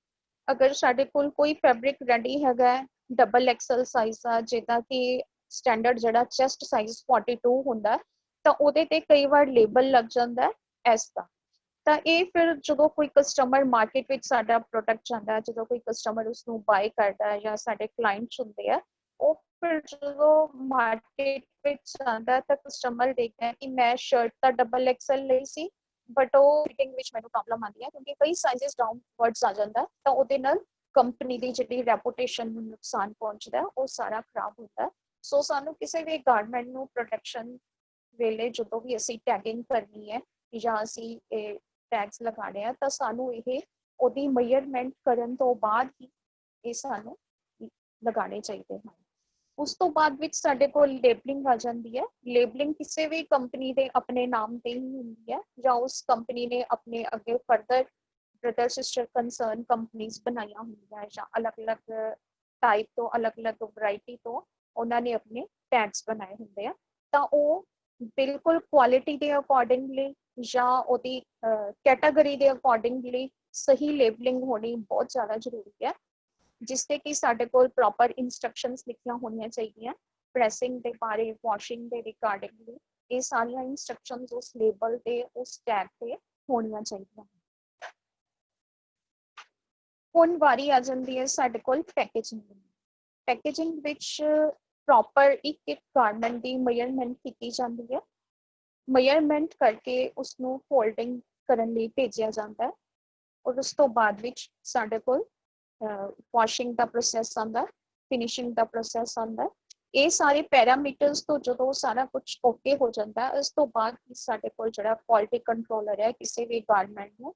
ਅਗਰ ਸਾਡੇ ਕੋਲ ਕੋਈ ਫੈਬਰਿਕ ਰੈਡੀ ਹੈਗਾ ਡਬਲ XL ਸਾਈਜ਼ ਦਾ, ਜਿਹਦਾ ਕਿ ਸਟੈਂਡਰਡ ਜਿਹੜਾ ਚੈਸਟ ਸਾਈਜ਼ 42 ਹੁੰਦਾ, ਤਾਂ ਉਹਦੇ ਤੇ ਕਈ ਵਾਰ ਲੇਬਲ ਲੱਗ ਜਾਂਦਾ ਹੈ S ਦਾ। ਤਾਂ ਇਹ ਫਿਰ ਜਦੋਂ ਕੋਈ ਕਸਟਮਰ ਮਾਰਕੀਟ ਵਿੱਚ ਸਾਡਾ ਪ੍ਰੋਡਕਟ ਜਾਂਦਾ ਹੈ, ਜਦੋਂ ਕੋਈ ਕਸਟਮਰ ਉਸਨੂੰ ਬਾਏ ਕਰਦਾ ਹੈ ਜਾਂ ਸਾਡੇ ਕਲਾਇੰਟਸ ਹੁੰਦੇ ਆ, ਉਹ ਫਿਰ ਜਦੋਂ ਮਾਰਕੀਟ ਵਿੱਚ ਜਾਂਦਾ ਤਾਂ ਕਸਟਮਰ ਦੇਖਦਾ ਕਿ ਮੈਂ ਸ਼ਰਟ ਤਾਂ ਡਬਲ XL ਲਈ ਸੀ ਬਟ ਉਹ ਫਿਟਿੰਗ ਵਿੱਚ ਮੈਨੂੰ ਪ੍ਰੋਬਲਮ ਆਉਂਦੀ ਹੈ ਕਿਉਂਕਿ ਕਈ ਸਾਈਜ਼ਸ ਡਾਊਨਵਰਡਸ ਆ ਜਾਂਦਾ, ਤਾਂ ਉਹਦੇ ਨਾਲ ਕੰਪਨੀ ਦੀ ਜਿਹੜੀ ਰੈਪੂਟੇਸ਼ਨ ਨੂੰ ਨੁਕਸਾਨ ਪਹੁੰਚਦਾ, ਉਹ ਸਾਰਾ ਖਰਾਬ ਹੁੰਦਾ। ਸੋ ਸਾਨੂੰ ਕਿਸੇ ਵੀ ਗਾਰਮੈਂਟ ਨੂੰ ਪ੍ਰੋਟੈਕਸ਼ਨ ਵੇਲੇ ਜਦੋਂ ਵੀ ਅਸੀਂ ਟੈਗਿੰਗ ਕਰਨੀ ਹੈ ਜਾਂ ਅਸੀਂ ਇਹ ਟੈਗਸ ਲਗਾਣੇ ਆ, ਤਾਂ ਸਾਨੂੰ ਇਹ ਉਹਦੀ ਮੇਜ਼ਰਮੈਂਟ ਕਰਨ ਤੋਂ ਬਾਅਦ ਹੀ ਇਹ ਸਾਨੂੰ ਲਗਾਣੇ ਚਾਹੀਦੇ ਹਨ। ਉਸ ਤੋਂ ਬਾਅਦ ਵਿੱਚ ਸਾਡੇ ਕੋਲ ਲੇਬਲਿੰਗ ਆ ਜਾਂਦੀ ਹੈ। ਲੇਬਲਿੰਗ ਕਿਸੇ ਵੀ ਕੰਪਨੀ ਦੇ ਆਪਣੇ ਨਾਮ ਤੇ ਹੀ ਹੁੰਦੀ ਹੈ ਜਾਂ ਉਸ ਕੰਪਨੀ ਨੇ ਆਪਣੇ ਅੱਗੇ further brother sister concern companies ਬਣਾਈਆਂ ਹੁੰਦੀਆਂ ਜਾਂ ਅਲੱਗ-ਅਲੱਗ ਟਾਈਪ ਤੋਂ ਅਲੱਗ-ਅਲੱਗ ਵੈਰਾਈਟੀ ਤੋਂ ਉਹਨਾਂ ਨੇ ਆਪਣੇ ਟੈਗਸ ਬਣਾਏ ਹੁੰਦੇ ਆ, ਤਾਂ ਉਹ ਬਿਲਕੁਲ ਕੁਆਲਿਟੀ ਦੇ ਅਕੋਰਡਿੰਗਲੀ ਜਾਂ ਉਹਦੀ ਕੈਟਾਗਰੀ ਦੇ ਅਕੋਰਡਿੰਗਲੀ ਸਹੀ ਲੇਬਲਿੰਗ ਹੋਣੀ ਬਹੁਤ ਜ਼ਿਆਦਾ ਜ਼ਰੂਰੀ ਹੈ, ਜਿਸ ਤੇ ਕਿ ਸਾਡੇ ਕੋਲ ਪ੍ਰੋਪਰ ਇੰਸਟਰਕਸ਼ਨਸ ਲਿਖੀਆਂ ਹੋਣੀਆਂ ਚਾਹੀਦੀਆਂ ਪ੍ਰੈਸਿੰਗ ਦੇ ਬਾਰੇ, ਵਾਸ਼ਿੰਗ ਦੇ ਰਿਗਾਰਡਿੰਗਲੀ। ਇਹ ਸਾਰੀਆਂ ਇੰਸਟਰਕਸ਼ਨਸ ਉਸ ਲੇਬਲ ਤੇ ਉਸ ਟੈਗ ਤੇ ਹੋਣੀਆਂ ਚਾਹੀਦੀਆਂ। ਹੁਣ ਵਾਰੀ ਆ ਜਾਂਦੀ ਹੈ ਸਾਡੇ ਕੋਲ ਪੈਕੇਜਿੰਗ ਦੀ। ਪੈਕੇਜਿੰਗ ਵਿੱਚ ਪ੍ਰੋਪਰ ਇੱਕ ਗਾਰਮੈਂਟ ਦੀ ਮੇਜ਼ਰਮੈਂਟ ਕੀਤੀ ਜਾਂਦੀ ਹੈ। ਮੇਜ਼ਰਮੈਂਟ ਕਰਕੇ ਉਸਨੂੰ ਫੋਲਡਿੰਗ ਕਰਨ ਲਈ ਭੇਜਿਆ ਜਾਂਦਾ ਹੈ ਔਰ ਉਸ ਤੋਂ ਬਾਅਦ ਵਿੱਚ ਸਾਡੇ ਕੋਲ ਵਾਸ਼ਿੰਗ ਦਾ ਪ੍ਰੋਸੈਸ ਆਉਂਦਾ, ਫਿਨਿਸ਼ਿੰਗ ਦਾ ਪ੍ਰੋਸੈਸ ਆਉਂਦਾ। ਇਹ ਸਾਰੇ ਪੈਰਾਮੀਟਰਸ ਤੋਂ ਜਦੋਂ ਸਾਰਾ ਕੁਝ ਓਕੇ ਹੋ ਜਾਂਦਾ, ਇਸ ਤੋਂ ਬਾਅਦ ਸਾਡੇ ਕੋਲ ਜਿਹੜਾ ਕੁਆਲਿਟੀ ਕੰਟਰੋਲਰ ਹੈ ਕਿਸੇ ਵੀ ਗਾਰਮੈਂਟ ਨੂੰ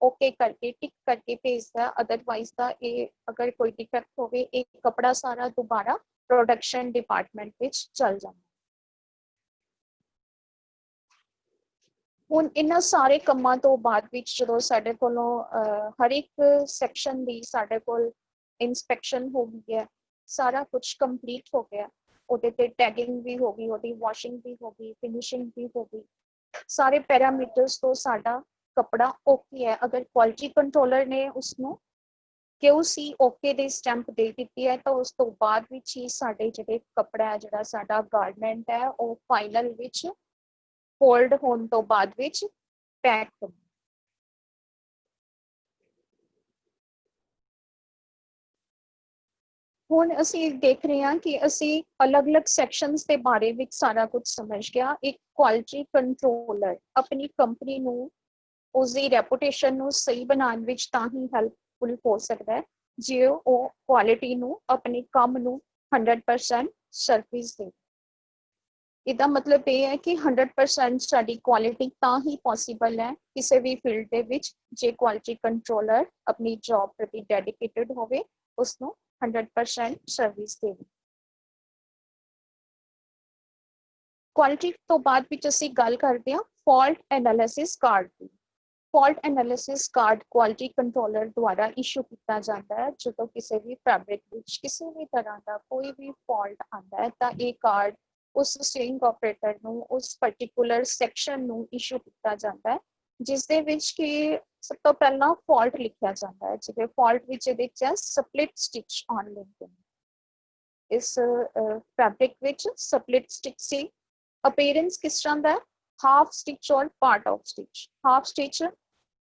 ਓਕੇ ਕਰਕੇ ਟਿਕ ਕਰਕੇ ਭੇਜਦਾ। ਅਦਰਵਾਈਜ਼ ਦਾ ਇਹ ਅਗਰ ਕੋਈ ਡਿਫੈਕਟ ਹੋਵੇ, ਇਹ ਕੱਪੜਾ ਸਾਰਾ ਦੁਬਾਰਾ ਪ੍ਰੋਡਕਸ਼ਨ ਡਿਪਾਰਟਮੈਂਟ ਵਿੱਚ ਚਲ ਜਾਂਦਾ। ਹੁਣ ਇਹਨਾਂ ਸਾਰੇ ਕੰਮਾਂ ਤੋਂ ਬਾਅਦ ਵਿੱਚ ਜਦੋਂ ਸਾਡੇ ਕੋਲੋਂ ਹਰ ਇੱਕ ਸੈਕਸ਼ਨ ਦੀ ਸਾਡੇ ਕੋਲ ਇੰਸਪੈਕਸ਼ਨ ਹੋ ਗਈ ਹੈ, ਸਾਰਾ ਕੁਝ ਕੰਪਲੀਟ ਹੋ ਗਿਆ, ਉਹਦੇ ਤੇ ਟੈਗਿੰਗ ਵੀ ਹੋ ਗਈ, ਉਹਦੀ ਵਾਸ਼ਿੰਗ ਵੀ ਹੋ ਗਈ, ਫਿਨਿਸ਼ਿੰਗ ਵੀ ਹੋ ਗਈ, ਸਾਰੇ ਪੈਰਾਮੀਟਰਸ ਤੋਂ ਸਾਡਾ ਕੱਪੜਾ ਓਕੇ ਹੈ। ਅਗਰ ਕੁਆਲਿਟੀ ਕੰਟਰੋਲਰ ਨੇ ਉਸਨੂੰ QC ਓਕੇ ਦੀ ਸਟੈਂਪ ਦੇ ਦਿੱਤੀ ਹੈ, ਤਾਂ ਉਸ ਤੋਂ ਬਾਅਦ ਵਿੱਚ ਹੀ ਸਾਡੇ ਜਿਹੜੇ ਕੱਪੜਾ ਹੈ, ਜਿਹੜਾ ਸਾਡਾ ਗਾਰਮੈਂਟ ਹੈ, ਉਹ ਫਾਈਨਲ ਵਿੱਚ ਫੋਲਡ ਹੋਣ ਤੋਂ ਬਾਅਦ ਵਿੱਚ ਪੈਕ ਕਰੋ। ਹੁਣ ਅਸੀਂ ਦੇਖ ਰਹੇ ਹਾਂ ਕਿ ਅਸੀਂ ਅਲੱਗ-ਅਲੱਗ ਸੈਕਸ਼ਨਸ ਦੇ ਬਾਰੇ ਵਿੱਚ ਸਾਰਾ ਕੁਝ ਸਮਝ ਗਿਆ। ਇੱਕ ਕੁਆਲਿਟੀ ਕੰਟਰੋਲਰ ਆਪਣੀ ਕੰਪਨੀ ਨੂੰ ਉਸਦੀ ਰੈਪੂਟੇਸ਼ਨ ਨੂੰ ਸਹੀ ਬਣਾਉਣ ਵਿੱਚ ਤਾਂ ਹੀ ਹੈਲਪਫੁਲ ਹੋ ਸਕਦਾ ਹੈ ਜੇ ਉਹ ਕੁਆਲਿਟੀ ਨੂੰ ਆਪਣੇ ਕੰਮ ਨੂੰ 100% ਸਰਵਿਸ ਦੇ। ਇਹਦਾ ਮਤਲਬ ਇਹ ਹੈ ਕਿ 100% ਸਾਡੀ ਕੁਆਲਿਟੀ ਤਾਂ ਹੀ ਪੋਸੀਬਲ ਹੈ ਕਿਸੇ ਵੀ ਫੀਲਡ ਦੇ ਵਿੱਚ ਜੇ ਕੁਆਲਿਟੀ ਕੰਟਰੋਲਰ ਆਪਣੀ ਜੌਬ ਪ੍ਰਤੀ ਡੈਡੀਕੇਟਡ ਹੋਵੇ, ਉਸਨੂੰ 100% ਸਰਵਿਸ ਦੇਵੇ। ਕੁਆਲਿਟੀ ਤੋਂ ਬਾਅਦ ਵਿੱਚ ਅਸੀਂ ਗੱਲ ਕਰਦੇ ਹਾਂ ਫਾਲਟ ਐਨਾਲਿਸਿਸ ਕਾਰਡ ਦੀ। Fault analysis card quality controller ਦੁਆਰਾ ਇਸ਼ੂ ਕੀਤਾ ਜਾਂਦਾ ਹੈ। ਜਦੋਂ ਕਿਸੇ ਵੀ ਫੈਬਰਿਕ ਵਿੱਚ ਕਿਸੇ ਵੀ ਤਰ੍ਹਾਂ ਦਾ ਕੋਈ ਵੀ ਫਾਲਟ ਆਉਂਦਾ ਹੈ, ਤਾਂ ਇਹ ਕਾਰਡ ਉਸ ਸਟਿੰਗ ਆਪਰੇਟਰ ਨੂੰ ਉਸ ਪਰਟੀਕੂਲਰ ਸੈਕਸ਼ਨ ਨੂੰ ਇਸ਼ੂ ਕੀਤਾ ਜਾਂਦਾ ਹੈ, ਜਿਸ ਦੇ ਵਿੱਚ ਕਿ ਸਭ ਤੋਂ ਪਹਿਲਾਂ ਫਾਲਟ ਲਿਖਿਆ ਜਾਂਦਾ ਹੈ। ਜਿਵੇਂ ਫਾਲਟ ਵਿੱਚ ਇਹਦੇ ਚ ਸਪਲਿਟ ਸਟਿਚ ਔਨ ਲਿੰਕਿੰਗ। ਇਸ ਫੈਬਰਿਕ ਵਿੱਚ ਸਪਲਿਟ ਸਟਿਚ ਸੀ। ਅਪੀਅਰੈਂਸ ਕਿਸ ਤਰ੍ਹਾਂ ਦਾ, ਹਾਫ ਸਟਿਚ ਔਰ part of stitch. Half stitch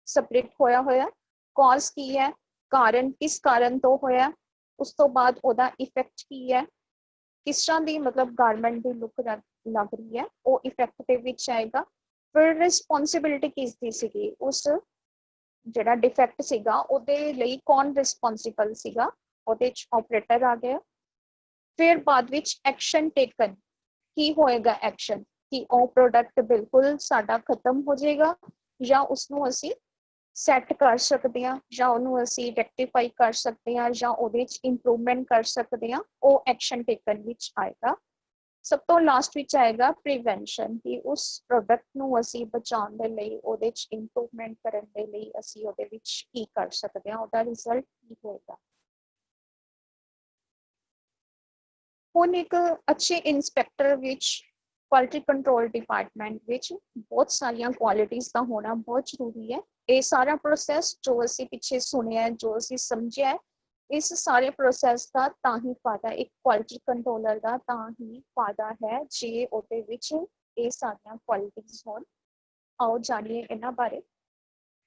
split ਹੋਇਆ कॉज की है, कारण किस कारण तो होया, उस तो बाद ओदा इफेक्ट की है, किस तरह की मतलब गारमेंट की लुक लग रही है, वो इफेक्ट दे विच आएगा। फिर रिस्पॉन्सिबिलिटी किसदी सीगी, उस जिहड़ा डिफेक्ट सीगा ओदे लई कौन रिस्पॉन्सिबल सीगा, ओदे च ऑपरेटर आ गया। फिर बाद विच एक्शन टेकन, की होएगा एक्शन कि ਉਹ प्रोडक्ट बिल्कुल साडा खत्म हो जाएगा या उसनों असी सैट कर सकते हैं या ਉਹਨੂੰ ਅਸੀਂ ਰੈਕਟੀਫਾਈ कर सकते हैं या ਉਹਦੇ ਚ ਇੰਪਰੂਵਮੈਂਟ कर सकते हैं, ਉਹ एक्शन टेकन विच आएगा। सब तो लास्ट विच आएगा प्रिवेंशन कि उस प्रोडक्ट ਨੂੰ ਅਸੀਂ ਬਚਾਉਣ ਦੇ ਲਈ ਉਹਦੇ ਚ ਇੰਪਰੂਵਮੈਂਟ ਕਰਨ ਦੇ ਲਈ ਅਸੀਂ ਉਹਦੇ ਵਿੱਚ ਕੀ ਕਰ ਸਕਦੇ ਹਾਂ, ਉਹਦਾ ਰਿਜ਼ਲਟ ਕੀ ਹੋਏਗਾ। ਹੁਣ ਇੱਕ अच्छे inspector which quality control department which बहुत सारिया क्वालिटीज़ का होना बहुत जरूरी है। ये सारा प्रोसैस जो असी पिछे सुनिया है, जो असी समझिया है, इस सारे प्रोसैस का तां ही फायदा एक क्वालिटी कंट्रोलर का तां ही फायदा है जे उहदे विच ये सारिया क्वालिटीज़ होण। आओ जानिए इन्हां बारे।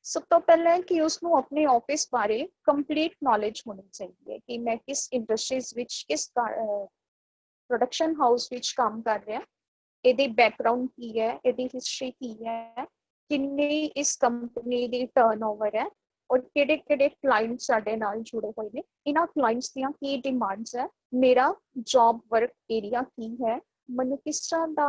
सब तो पहले कि उसनों अपने ऑफिस बारे कंप्लीट नॉलेज होनी चाहिए कि मैं किस इंडस्ट्रीज विच किस प्रोडक्शन हाउस विच काम कर रहा, ਇਹਦੀ बैकग्राउंड की है, ਇਹਦੀ हिस्टरी की है, किन्नी इस कंपनी की टर्नओवर है और किहड़े-किहड़े क्लाइंट साडे नाल जुड़े हुए ने, इन्हां क्लाइंट्स दियां की डिमांड्स है, मेरा जॉब वर्क एरिया की है, मैनूं किस तरह दा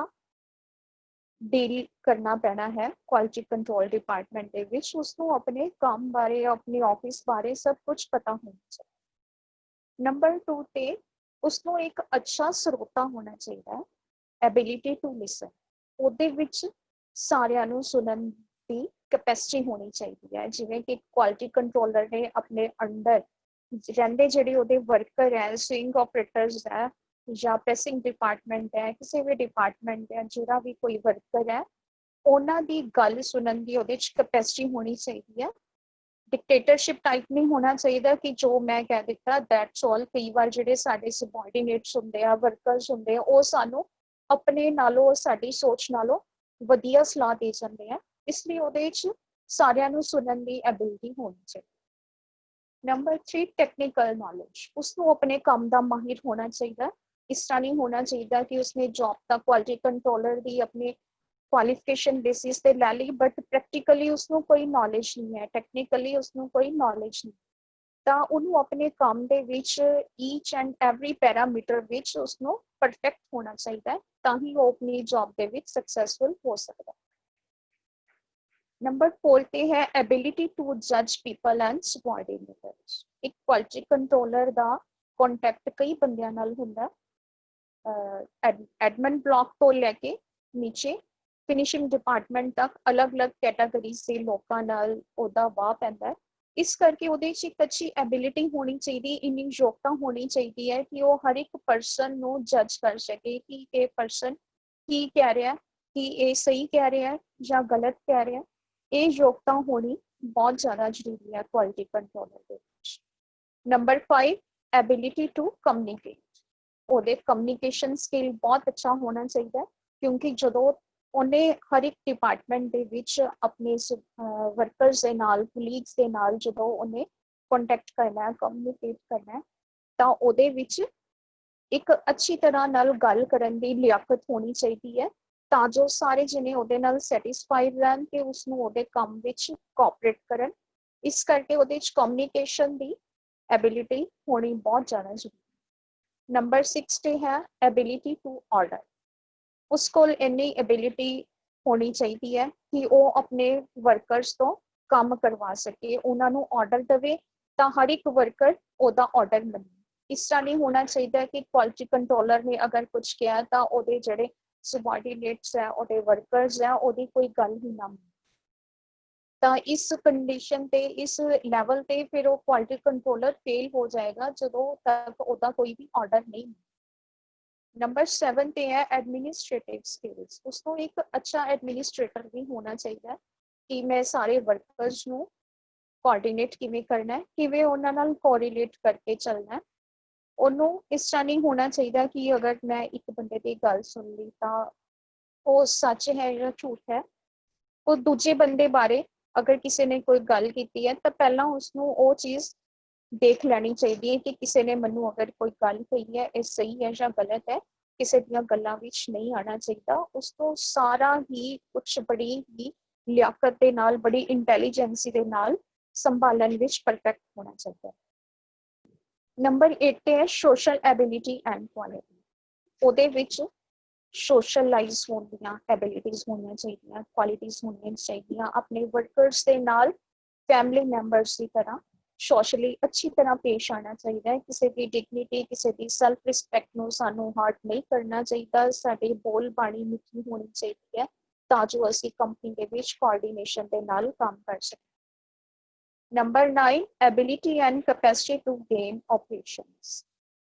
डील करना पैना है क्वालिटी कंट्रोल डिपार्टमेंट दे विच, उसनूं अपने काम बारे अपने ऑफिस बारे सब कुछ पता होना चाहिए। नंबर 2 ते उसनूं एक अच्छा श्रोता होना चाहिए, एबिलिटी टू लिसन, ਉਹਦੇ ਵਿੱਚ ਸਾਰਿਆਂ ਨੂੰ ਸੁਣਨ ਦੀ ਕੈਪੈਸਿਟੀ ਹੋਣੀ ਚਾਹੀਦੀ ਹੈ। ਜਿਵੇਂ ਕਿ ਕੁਆਲਿਟੀ ਕੰਟਰੋਲਰ ਨੇ ਆਪਣੇ ਅੰਡਰ ਰਹਿੰਦੇ ਜਿਹੜੇ ਉਹਦੇ ਵਰਕਰ ਹੈ, ਸਵਿੰਗ ਆਪਰੇਟਰਸ ਹੈ ਜਾਂ ਪ੍ਰੈਸਿੰਗ ਡਿਪਾਰਟਮੈਂਟ ਹੈ, ਕਿਸੇ ਵੀ ਡਿਪਾਰਟਮੈਂਟ ਹੈ, ਜਿਹੜਾ ਵੀ ਕੋਈ ਵਰਕਰ ਹੈ, ਉਹਨਾਂ ਦੀ ਗੱਲ ਸੁਣਨ ਦੀ ਉਹਦੇ 'ਚ ਕੈਪੈਸਿਟੀ ਹੋਣੀ ਚਾਹੀਦੀ ਹੈ। डिक्टेटरशिप टाइप नहीं होना चाहिए कि जो मैं कह दिता दैट्स ऑल। कई बार जिहड़े साडे सबऑर्डिनेट्स हुंदे आ, वर्कर्स हुंदे आ, ਉਹ ਸਾਨੂੰ अपने नालों साडी सोच नालों वधिया सलाह दे जाते हैं, इसलिए ਉਹਦੇ ਚ ਸਾਰਿਆਂ ਨੂੰ ਸੁਣਨ ਦੀ एबिलिटी होनी चाहिए। नंबर 3 टेक्निकल नॉलेज, उसनों अपने काम का माहिर होना चाहिए। इस तरह नहीं होना चाहिए कि उसने जॉब का क्वालिटी कंट्रोलर की अपने क्वालिफिकेशन बेसिस पे लै ली बट प्रैक्टिकली उसनों कोई नॉलेज नहीं है, टैक्निकली उसनों कोई नॉलेज नहीं, ਤਾਂ ਉਹਨੂੰ ਆਪਣੇ ਕੰਮ ਦੇ ਵਿੱਚ ਈਚ ਐਂਡ ਐਵਰੀ ਪੈਰਾਮੀਟਰ ਵਿੱਚ ਉਸਨੂੰ ਪਰਫੈਕਟ ਹੋਣਾ ਚਾਹੀਦਾ ਹੈ, ਤਾਂ ਹੀ ਉਹ ਆਪਣੀ ਜੌਬ ਦੇ ਵਿੱਚ ਸਕਸੈਸਫੁਲ ਹੋ ਸਕਦਾ। ਨੰਬਰ 4 ਤੇ ਹੈ ਐਬਿਲਿਟੀ ਟੂ ਜੱਜ ਪੀਪਲ ਐਂਡ subordinates। ਇੱਕ ਕੁਆਲਿਟੀ ਕੰਟਰੋਲਰ ਦਾ ਕੰਟੈਕਟ ਕਈ ਬੰਦਿਆਂ ਨਾਲ ਹੁੰਦਾ, ਐਡਮਿਨ ਬਲਾਕ ਤੋਂ ਲੈ ਕੇ ਨੀਚੇ ਫਿਨਿਸ਼ਿੰਗ ਡਿਪਾਰਟਮੈਂਟ ਤੱਕ ਅਲੱਗ-ਅਲੱਗ ਕੈਟਾਗਰੀਜ਼ ਦੇ ਲੋਕਾਂ ਨਾਲ ਉਹਦਾ ਵਾਹ ਪੈਂਦਾ ਹੈ। इस करके ਉਹਦੇ 'ਚ ਇੱਕ ਅੱਛੀ ਐਬਿਲਿਟੀ ਹੋਣੀ ਚਾਹੀਦੀ, ਇੰਨੀ ਯੋਗਤਾ ਹੋਣੀ ਚਾਹੀਦੀ ਹੈ ਕਿ ਉਹ ਹਰ ਇੱਕ ਪਰਸਨ ਨੂੰ ਜੱਜ ਕਰ ਸਕੇ ਕਿ ਇਹ ਪਰਸਨ ਕੀ ਕਹਿ ਰਿਹਾ, ਕਿ ਇਹ ਸਹੀ ਕਹਿ ਰਿਹਾ ਜਾਂ ਗਲਤ ਕਹਿ ਰਿਹਾ। ਇਹ ਯੋਗਤਾ ਹੋਣੀ ਬਹੁਤ ਜ਼ਿਆਦਾ ਜ਼ਰੂਰੀ ਹੈ ਕੁਆਲਿਟੀ ਕੰਟਰੋਲਰ ਦੇ ਵਿੱਚ। ਨੰਬਰ 5 ਐਬਿਲਿਟੀ ਟੂ ਕਮਿਊਨੀਕੇਟ, ਉਹਦੇ ਕਮਿਊਨੀਕੇਸ਼ਨ ਸਕਿੱਲ ਬਹੁਤ ਅੱਛਾ ਹੋਣਾ ਚਾਹੀਦਾ, ਕਿਉਂਕਿ ਜਦੋਂ ਉਹਨੇ ਹਰ ਇੱਕ ਡਿਪਾਰਟਮੈਂਟ ਦੇ ਵਿੱਚ ਆਪਣੇ ਵਰਕਰਸ ਦੇ ਨਾਲ, ਕੁਲੀਗਸ ਦੇ ਨਾਲ ਜਦੋਂ ਉਹਨੇ ਕੰਟੈਕਟ ਕਰਨਾ ਹੈ, ਕਮਿਊਨੀਕੇਟ ਕਰਨਾ ਹੈ, ਤਾਂ ਉਹਦੇ ਵਿੱਚ ਇੱਕ ਅੱਛੀ ਤਰ੍ਹਾਂ ਨਾਲ ਗੱਲ ਕਰਨ ਦੀ ਲਿਆਕਤ ਹੋਣੀ ਚਾਹੀਦੀ ਹੈ, ਤਾਂ ਜੋ ਸਾਰੇ ਜਣੇ ਉਹਦੇ ਨਾਲ ਸੈਟਿਸਫਾਈਡ ਰਹਿਣ ਕਿ ਉਸਨੂੰ ਉਹਦੇ ਕੰਮ ਵਿੱਚ ਕੋਆਪਰੇਟ ਕਰਨ। ਇਸ ਕਰਕੇ ਉਹਦੇ 'ਚ ਕਮਿਊਨੀਕੇਸ਼ਨ ਦੀ ਐਬਿਲਿਟੀ ਹੋਣੀ ਬਹੁਤ ਜ਼ਿਆਦਾ ਜ਼ਰੂਰੀ। ਨੰਬਰ 6 ਤੇ ਹੈ ਐਬਿਲਿਟੀ ਟੂ ਆਰਡਰ। ਉਸ ਕੋਲ ਇੰਨੀ ਐਬਿਲਿਟੀ ਹੋਣੀ ਚਾਹੀਦੀ ਹੈ ਕਿ ਉਹ ਆਪਣੇ ਵਰਕਰਸ ਤੋਂ ਕੰਮ ਕਰਵਾ ਸਕੇ, ਉਹਨਾਂ ਨੂੰ ਆਰਡਰ ਦੇਵੇ ਤਾਂ ਹਰ ਇੱਕ ਵਰਕਰ ਉਹਦਾ ਆਰਡਰ ਮੰਨੇ। ਇਸ ਤਰ੍ਹਾਂ ਨਹੀਂ ਹੋਣਾ ਚਾਹੀਦਾ ਕਿ ਕੁਆਲਿਟੀ ਕੰਟਰੋਲਰ ਨੇ ਅਗਰ ਕੁਝ ਕਿਹਾ ਤਾਂ ਉਹਦੇ ਜਿਹੜੇ subordinates ਹੈ, ਉਹਦੇ ਵਰਕਰਸ ਹੈ, ਉਹਦੀ ਕੋਈ ਗੱਲ ਹੀ ਨਾ ਮੰਨੇ। ਤਾਂ ਇਸ ਕੰਡੀਸ਼ਨ ਤੇ, ਇਸ ਲੈਵਲ ਤੇ ਫਿਰ ਉਹ ਕੁਆਲਿਟੀ ਕੰਟਰੋਲਰ ਫੇਲ ਹੋ ਜਾਏਗਾ ਜਦੋਂ ਤੱਕ ਉਹਦਾ ਕੋਈ ਵੀ ਆਰਡਰ ਨਹੀਂ। नंबर 7 ਤੇ ਹੈ ਐਡਮਿਨਿਸਟ੍ਰੇਟਿਵ ਸਕਿੱਲਸ। ਉਸਨੂੰ ਇੱਕ ਅੱਛਾ ਐਡਮਿਨਿਸਟ੍ਰੇਟਰ ਵੀ ਹੋਣਾ ਚਾਹੀਦਾ ਕਿ ਮੈਂ ਸਾਰੇ ਵਰਕਰਸ ਨੂੰ ਕੋਆਰਡੀਨੇਟ ਕਿਵੇਂ ਕਰਨਾ ਹੈ, ਕਿਵੇਂ ਉਹਨਾਂ ਨਾਲ ਕੋਰਿਲੇਟ ਕਰਕੇ ਚੱਲਣਾ ਹੈ। ਉਹਨੂੰ ਇਸ ਤਰ੍ਹਾਂ ਨਹੀਂ ਹੋਣਾ ਚਾਹੀਦਾ ਕਿ ਅਗਰ ਮੈਂ ਇੱਕ ਬੰਦੇ ਦੀ ਗੱਲ ਸੁਣ ਲਈ ਤਾਂ ਉਹ ਸੱਚ ਹੈ ਜਾਂ ਝੂਠ ਹੈ, ਉਹ ਦੂਜੇ ਬੰਦੇ ਬਾਰੇ अगर किसी ने कोई गल की है तो पहला उसनों वो चीज़ देख लैनी चाहिए कि किसी ने मैनू अगर कोई गल कही है ये सही है या गलत है, किसी दियां गल्लां विच नहीं आना चाहिए। उस तो सारा ही कुछ बड़ी ही लियाकत दे नाल, बड़ी इंटैलीजेंसी दे नाल संभालन विच परफेक्ट होना चाहिए। नंबर 8 है सोशल एबिलिटी एंड क्वालिटी। ਉਹਦੇ ਵਿੱਚ सोशलाइज होंदियां एबिलिटीज होनी चाहिए, क्वालिटीज होनी चाहिए, अपने वर्कर्स के नाल फैमिली मैंबर्स की तरह सोशली अच्छी तरह पेश आना चाहिए। किसी की डिग्निटी, किसी की सैल्फ रिस्पैक्ट नूं सानू हर्ट नहीं करना चाहिए। साडी बोल बाणी मिठी होनी चाहिए तां जो असीं कंपनी दे विच कोआर्डिनेशन दे नाल काम कर सकें। Number 9 ability and capacity to gain operations.